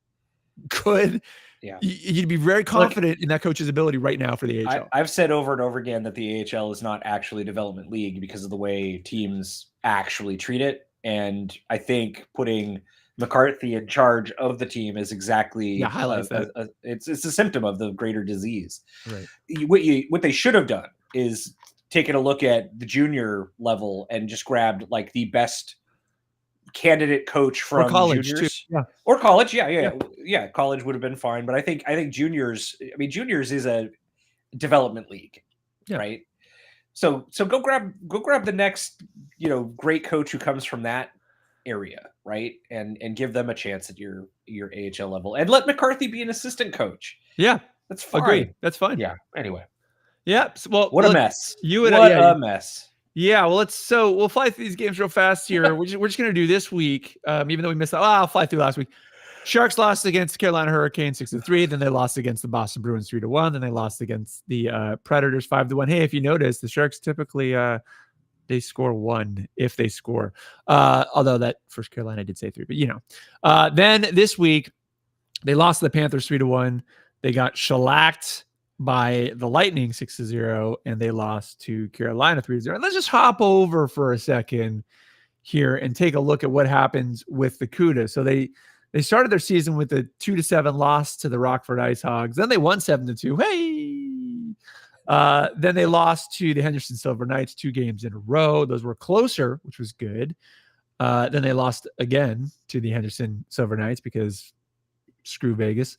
could. Yeah. You'd be very confident in that coach's ability right now for the AHL. I've said over and over again that the AHL is not actually a development league because of the way teams actually treat it. And I think putting McCarthy in charge of the team is exactly highlights that. It's a symptom of the greater disease. Right. What they should have done is taken a look at the junior level and just grabbed like the best candidate coach from juniors or college. Yeah. College would have been fine, but I think juniors. I mean, juniors is a development league, right? So go grab the next great coach who comes from that area, right? And give them a chance at your AHL level, and let McCarthy be an assistant coach. Yeah, that's fine. Agreed. That's fine. Yeah. Anyway. Yeah. Well, what a mess. What a mess. Yeah, well, we'll fly through these games real fast here. We're just going to do this week, even though we missed. I'll fly through last week. Sharks lost against Carolina Hurricanes 6-3. Then they lost against the Boston Bruins 3-1. Then they lost against the Predators 5-1. Hey, if you notice, the Sharks typically they score 1 if they score. Although that first Carolina did say 3, but then this week they lost to the Panthers 3-1. They got shellacked by the Lightning 6-0, and they lost to Carolina 3-0. And let's just hop over for a second here and take a look at what happens with the CUDA. So they started their season with a 2-7 loss to the Rockford Ice Hogs. Then they won 7-2. Hey! Then they lost to the Henderson Silver Knights 2 games in a row. Those were closer, which was good. Then they lost again to the Henderson Silver Knights because screw Vegas.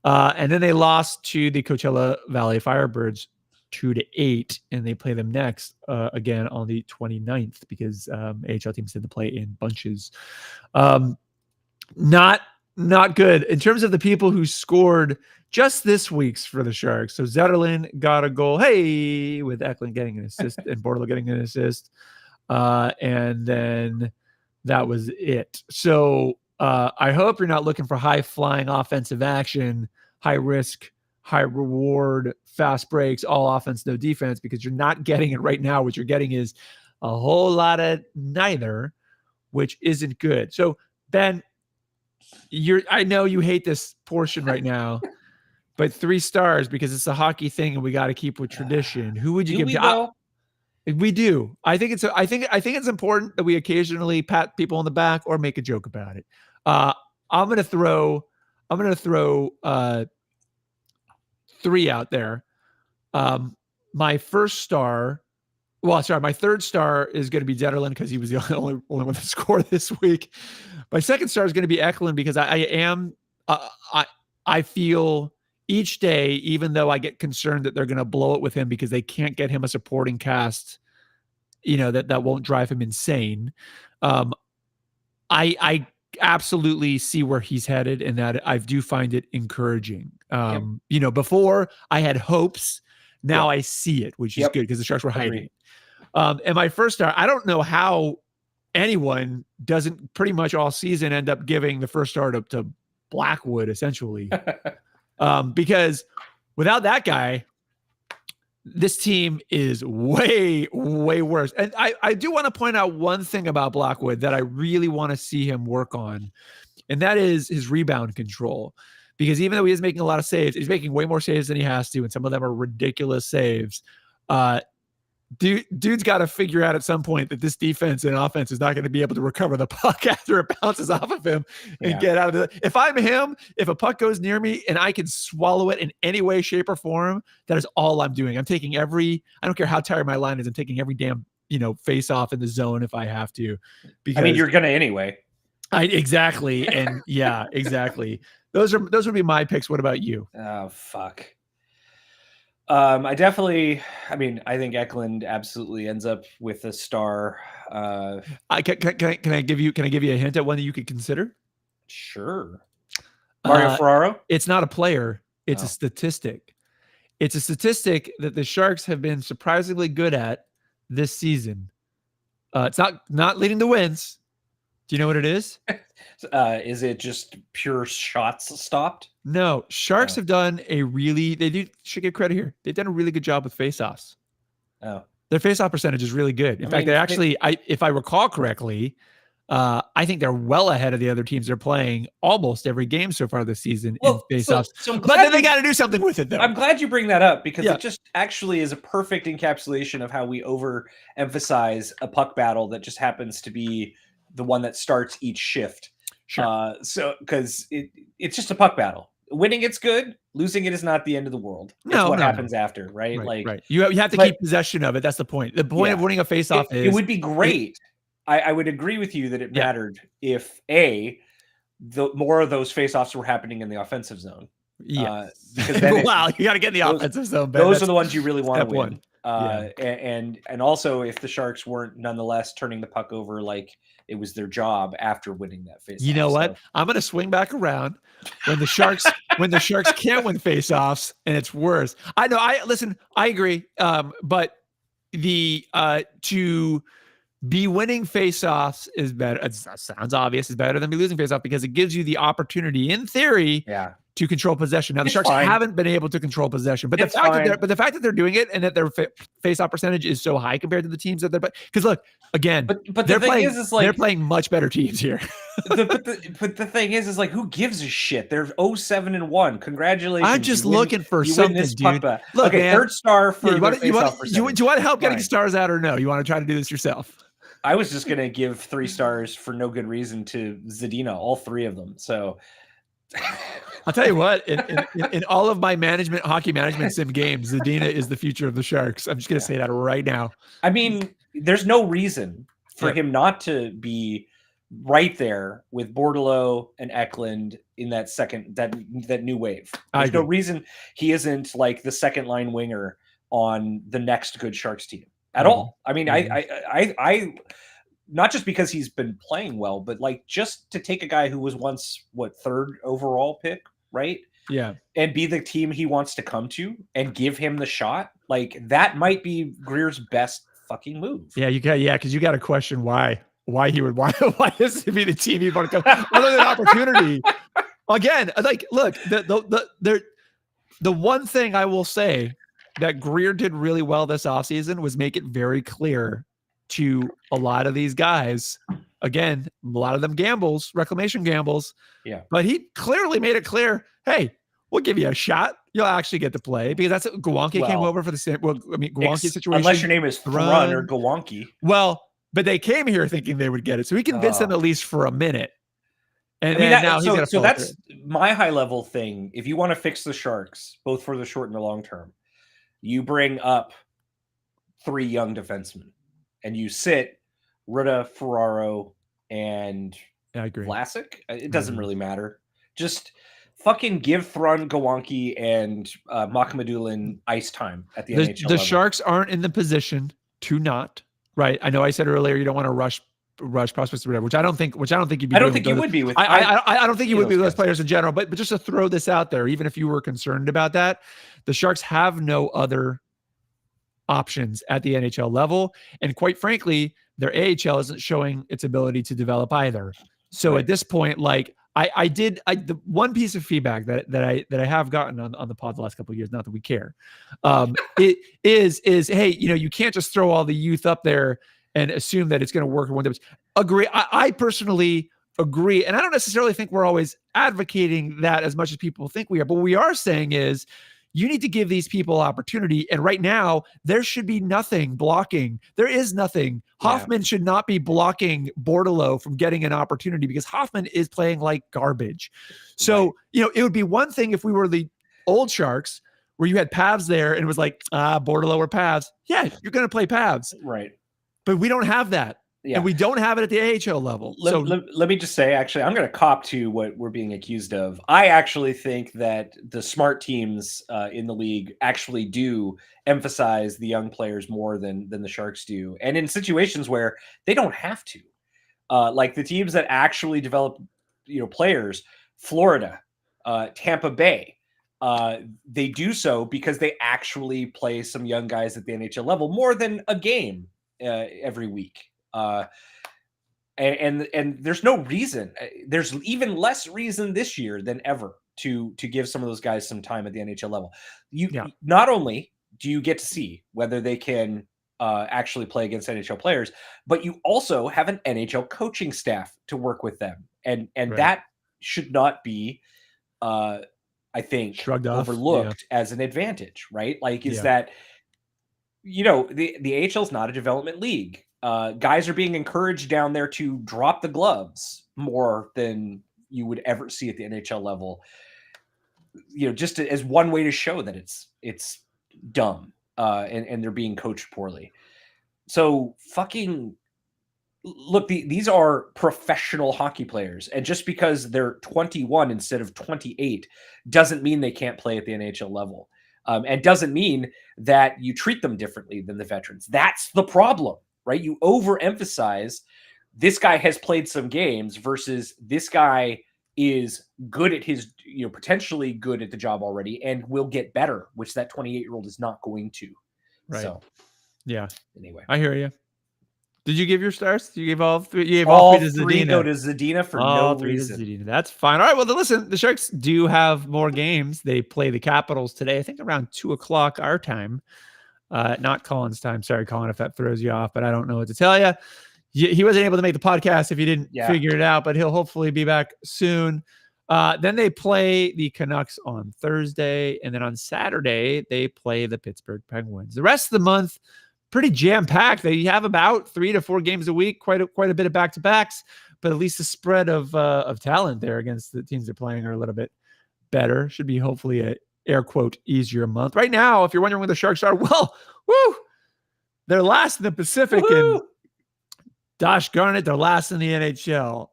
And then they lost to the Coachella Valley Firebirds 2-8, and they play them next again on the 29th because AHL teams tend to play in bunches. Not good in terms of the people who scored just this week's for the Sharks. So Zetterlund got a goal, with Eklund getting an assist and Bortolo getting an assist, and then that was it. So I hope you're not looking for high-flying offensive action, high risk, high reward, fast breaks, all offense, no defense, because you're not getting it right now. What you're getting is a whole lot of neither, which isn't good. So, Ben, I know you hate this portion right now, but 3 stars because it's a hockey thing and we got to keep with tradition. Who would you give to? We do. I think it's important that we occasionally pat people on the back or make a joke about it. I'm gonna throw 3 out there. My third star is going to be Zetterlund because he was the only one to score this week. My second star is going to be Eklund because I feel each day, even though I get concerned that they're going to blow it with him because they can't get him a supporting cast, that won't drive him insane. I absolutely see where he's headed, and that I do find it encouraging. Before I had hopes, now I see it, which is good because the Sharks were hiding it. And my first star, I don't know how anyone doesn't pretty much all season end up giving the first star to Blackwood, essentially. Because without that guy, this team is way, way worse. And I do want to point out one thing about Blackwood that I really want to see him work on, and that is his rebound control. Because even though he is making a lot of saves, he's making way more saves than he has to, and some of them are ridiculous saves. Dude's got to figure out at some point that this defense and offense is not going to be able to recover the puck after it bounces off of him and get out of it. If I'm him, if a puck goes near me and I can swallow it in any way, shape, or form, that is all I'm doing. I'm taking I don't care how tired my line is, I'm taking every damn, face off in the zone if I have to. Because you're going to anyway. Exactly. And yeah, exactly. Those would be my picks. What about you? Oh, fuck. I think Eklund absolutely ends up with a star. Can I give you a hint at one that you could consider? Sure. Mario Ferraro? It's not a player. It's a statistic. It's a statistic that the Sharks have been surprisingly good at this season. It's not leading the wins. Do you know what it is? Is it just pure shots stopped? No, Sharks have done should give credit here. They've done a really good job with faceoffs. Oh, their faceoff percentage is really good. In fact, they actually, if I recall correctly, I think they're well ahead of the other teams they're playing almost every game so far this season in Well, faceoffs. so I'm But then glad they got to do something with it, though. I'm glad you bring that up because Yeah. it just actually is a perfect encapsulation of how we overemphasize a puck battle that just happens to be the one that starts each shift. Sure. So because it's just a puck battle. Winning it's good, losing it is not the end of the world. It's what happens after, right? Right, Like right. You have to but keep possession of it. That's the point. The point of yeah, winning a faceoff it is would be great. I would agree with you that it Yeah. mattered if the more of those faceoffs were happening in the offensive zone. Yes. Because then Wow, you got to get in the those- offensive zone, Ben. those That's are the ones you really want to step win. one. And also if the Sharks weren't nonetheless turning the puck over like it was their job after winning that face. You know what? I'm going to swing back around when the Sharks can't win faceoffs and it's worse. I know. I agree. But the to be winning faceoffs is better. It sounds obvious. It's better than be losing faceoff because it gives you the opportunity, in theory, to control possession. Now the Sharks haven't been able to control possession, but the fact that they're doing it and that their face-off percentage is so high compared to the teams that they're. Because look, again, but the thing is like they're playing much better teams here. but the thing is like who gives a shit? They're 0-7-1. Congratulations! I'm just looking for something, dude. Look, okay, man, third star for do you want to help getting Fine. stars out or no? You want to try to do this yourself? I was just gonna give 3 stars for no good reason to Zadina, all 3 of them. So I'll tell you what, in all of my hockey management sim games, Zadina is the future of the Sharks. I'm just going to say that right now. I mean, there's no reason for him not to be right there with Bordelot and Eklund in that that new wave. There's no reason he isn't like the second line winger on the next good Sharks team at all. I mean, I not just because he's been playing well, but like just to take a guy who was once third overall pick, right? Yeah. And be the team he wants to come to and give him the shot. Like that might be Greer's best fucking move. Yeah, because you got to question why he would why this to be the team he'd want to come other than opportunity. Again, like look, the one thing I will say that Greer did really well this offseason was make it very clear to a lot of these guys. Again, a lot of them reclamation gambles. Yeah. But he clearly made it clear, hey, we'll give you a shot. You'll actually get to play because that's Gawanke came over for the same. Well, I mean, Gawanke situation. Unless your name is Thrun or Gawanke. Well, but they came here thinking they would get it. So he convinced them at least for a minute. And I mean, now he's going to so that's my high level thing. If you want to fix the Sharks, both for the short and the long term, you bring up 3 young defensemen. And you sit Ruda, Ferraro, and I agree. Vlasic. It doesn't really matter. Just fucking give Thrun, Gawanke, and Makhmadulin ice time at the NHL level. The Sharks aren't in the position to not, right? I know I said earlier you don't want to rush prospects or whatever, which I don't think you'd be. I don't think you would be with. I don't think you would be with those players in general. But just to throw this out there, even if you were concerned about that, the Sharks have no other options at the NHL level. And quite frankly, their AHL isn't showing its ability to develop either. So at this point, like the one piece of feedback that I have gotten on the pod the last couple of years, not that we care, it is, hey, you can't just throw all the youth up there and assume that it's going to work in one dimension. Agree. I personally agree. And I don't necessarily think we're always advocating that as much as people think we are, but what we are saying is, you need to give these people opportunity. And right now, there should be nothing blocking. There is nothing. Hoffman should not be blocking Bordelot from getting an opportunity because Hoffman is playing like garbage. So, it would be one thing if we were the old Sharks where you had Pavs there and it was like, Bordelot or Pavs. Yeah, you're going to play Pavs. Right. But we don't have that. Yeah. And we don't have it at the AHL level. Let me just say, actually, I'm going to cop to what we're being accused of. I actually think that the smart teams in the league actually do emphasize the young players more than the Sharks do. And in situations where they don't have to, like the teams that actually develop, players, Florida, Tampa Bay, they do so because they actually play some young guys at the NHL level more than a game every week. And there's no reason. There's even less reason this year than ever to give some of those guys some time at the NHL level. Not only do you get to see whether they can actually play against NHL players, but you also have an NHL coaching staff to work with them, and Right. that should not be, I think, Shrugged off. overlooked as an advantage, right? Like, is Yeah. that, you know, the AHL is not a development league. Guys are being encouraged down there to drop the gloves more than you would ever see at the NHL level. You know, just as one way to show that it's dumb, and they're being coached poorly. So fucking look, these are professional hockey players, and just because they're 21 instead of 28 doesn't mean they can't play at the NHL level, and doesn't mean that you treat them differently than the veterans. That's the problem, right? You overemphasize this guy has played some games versus this guy is good at his, you know, potentially good at the job already and will get better, which that 28-year-old is not going to. Right. So, yeah. Anyway, I hear you. Did you give your stars? You gave all three. You gave all three to three Zadina. go to Zadina for all no three reason. To Zadina. That's fine. All right. Well, then listen, the Sharks do have more games. They play the Capitals today, I think around 2:00 our time. Not Colin's time. Sorry, Colin, if that throws you off, but I don't know what to tell you. He wasn't able to make the podcast if he didn't figure it out, but he'll hopefully be back soon. Then they play the Canucks on Thursday, and then on Saturday they play the Pittsburgh Penguins. The rest of the month, pretty jam-packed. They have about 3 to 4 games a week, quite a bit of back-to-backs, but at least the spread of talent there against the teams they're playing are a little bit better. Should be hopefully a air quote easier month. Right now, if you're wondering where the Sharks are, well, they're last in the Pacific, and Josh Garnett, they're last in the NHL.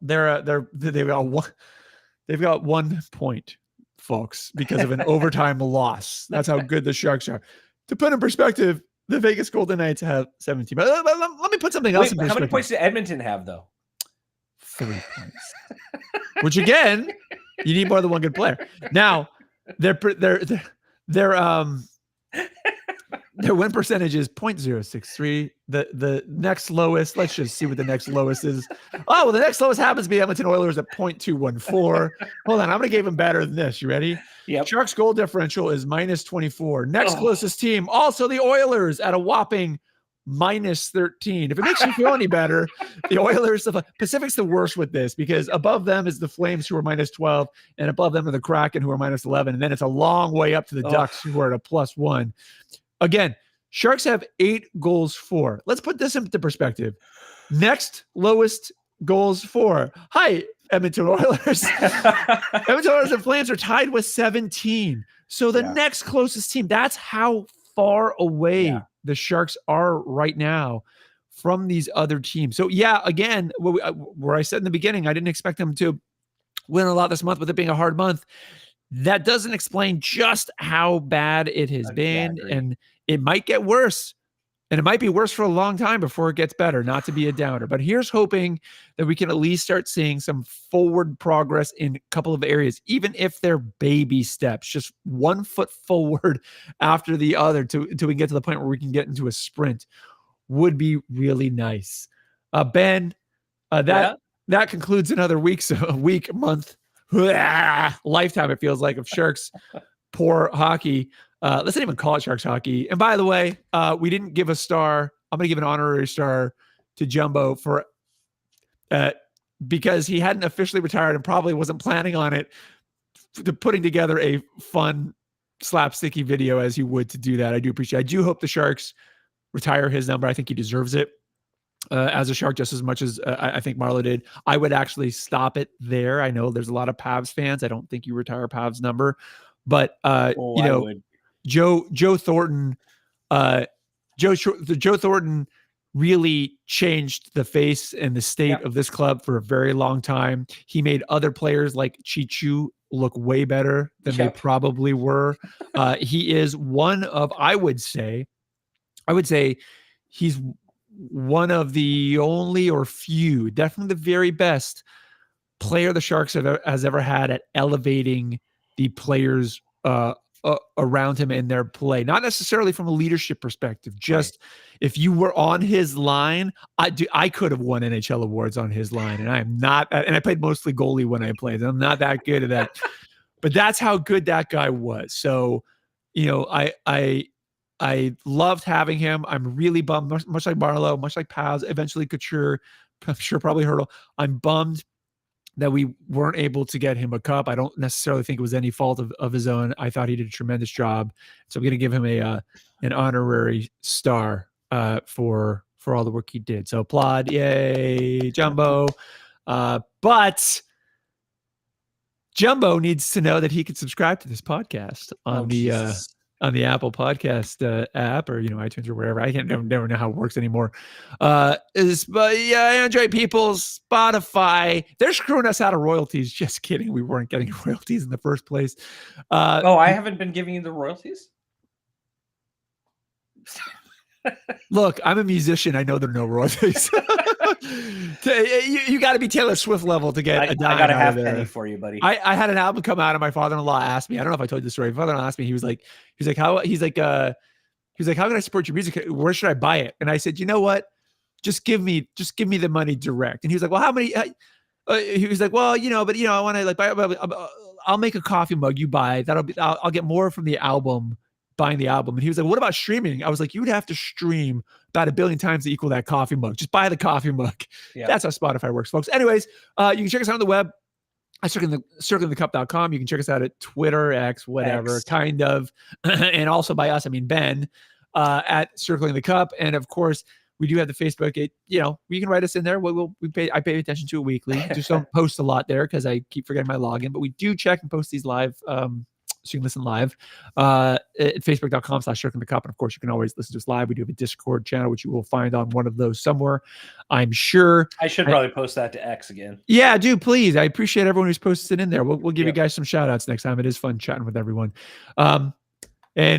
They've got 1 point, folks, because of an overtime loss. That's how good the Sharks are. To put in perspective, the Vegas Golden Knights have 17. But let me put something else in perspective. How many points did Edmonton have, though? 3 points. Which again, you need more than one good player. Now, their win percentage is .063. The next lowest, let's just see what the next lowest is. Oh, well, the next lowest happens to be Edmonton Oilers at .214. Hold on, I'm going to give them better than this. You ready? Yep. Sharks goal differential is -24. Next closest team, also the Oilers at a whopping -13. If it makes you feel any better, the Oilers, Pacific's the worst with this because above them is the Flames who are -12, and above them are the Kraken who are -11, and then it's a long way up to the Ducks who are at a +1. Again, Sharks have 8 goals for. Let's put this into perspective. Next lowest goals for. Hi, Edmonton Oilers. Edmonton Oilers and Flames are tied with 17. So the next closest team, that's how far away the Sharks are right now from these other teams. So again, where I said in the beginning, I didn't expect them to win a lot this month with it being a hard month. That doesn't explain just how bad it has been, and it might get worse, and it might be worse for a long time before it gets better, not to be a downer. But here's hoping that we can at least start seeing some forward progress in a couple of areas, even if they're baby steps, just 1 foot forward after the other until we get to the point where we can get into a sprint would be really nice. Ben, that concludes another month, lifetime, it feels like, of Sharks poor hockey. Let's not even call it Sharks hockey. And by the way, we didn't give a star. I'm going to give an honorary star to Jumbo for because he hadn't officially retired and probably wasn't planning on it, to putting together a fun slapsticky video as he would to do that. I do appreciate it. I do hope the Sharks retire his number. I think he deserves it. As a Shark, just as much as I think Marlo did. I would actually stop it there. I know there's a lot of Pavs fans. I don't think you retire Pavs number, but Joe Thornton, Joe Thornton really changed the face and the state of this club for a very long time. He made other players like Chichu look way better than they probably were. He is one of, I would say he's one of the only or few, definitely the very best player the Sharks has ever had at elevating the players around him in their play. Not necessarily from a leadership perspective, just if you were on his line, I could have won NHL awards on his line, and I am not, and I played mostly goalie when I played. I'm not that good at that, but that's how good that guy was. So, I I loved having him. I'm really bummed, much like Barlow, much like Paz, eventually Couture, I'm sure probably Hurdle. I'm bummed that we weren't able to get him a cup. I don't necessarily think it was any fault of his own. I thought he did a tremendous job. So I'm going to give him an honorary star for all the work he did. So applaud, yay, Jumbo. But Jumbo needs to know that he can subscribe to this podcast on the Apple Podcast app, or iTunes or wherever. I never know how it works anymore. But Android people, Spotify, they're screwing us out of royalties. Just kidding. We weren't getting royalties in the first place. I haven't been giving you the royalties? Look, I'm a musician. I know there are no royalties. You got to be Taylor Swift level to get a dime. I got a half penny for you, buddy. I had an album come out, and my father-in-law asked me. I don't know if I told you the story. My father-in-law asked me. He was like, how can I support your music? Where should I buy it? And I said, you know what? Just give me the money direct. And he was like, well, how many? He was like, well, but I want to like buy. I'll make a coffee mug. You buy that'll be. I'll get more from the album. Buying the album. And he was like, what about streaming? I was like, you would have to stream about 1 billion times to equal that coffee mug. Just buy the coffee mug. Yeah. That's how Spotify works, folks. Anyways, you can check us out on the web at circlingthecup.com. You can check us out at Twitter, X, whatever, kind of. And also by us, I mean Ben, at Circling the Cup. And of course, we do have the Facebook. You can write us in there. I pay attention to it weekly. Just don't post a lot there because I keep forgetting my login. But we do check and post these live. So you can listen live at facebook.com/circling the cup. And of course, you can always listen to us live. We do have a Discord channel, which you will find on one of those somewhere, I'm sure. I should probably post that to X again. Yeah, do please. I appreciate everyone who's posted it in there. We'll give you guys some shout outs next time. It is fun chatting with everyone. And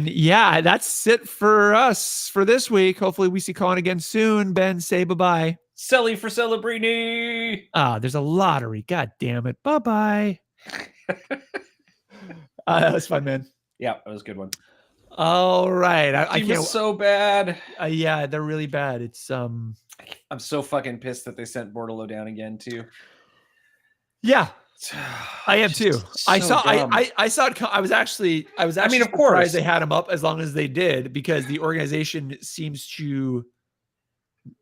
yeah, that's it for us for this week. Hopefully we see Colin again soon. Ben, say bye-bye. Selly for Celebrini. There's a lottery. God damn it. Bye-bye. That was fun, man. Yeah, that was a good one. All right. I can't. So bad. Yeah, they're really bad. It's I'm so fucking pissed that they sent Bordello down again too. Yeah, I am too. So I saw. dumb. I saw it. I was actually. of surprised course they had him up as long as they did, because the organization seems to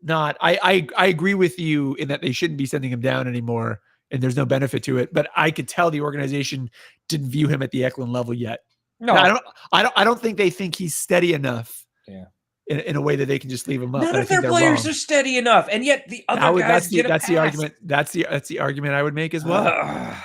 not. I agree with you in that they shouldn't be sending him down anymore, and there's no benefit to it. But I could tell the organization didn't view him at the Eklund level yet. No, I don't think they think he's steady enough. Yeah. In a way that they can just leave him up. None of their players are steady enough, and yet the other guys. That's the argument. That's the argument I would make as well.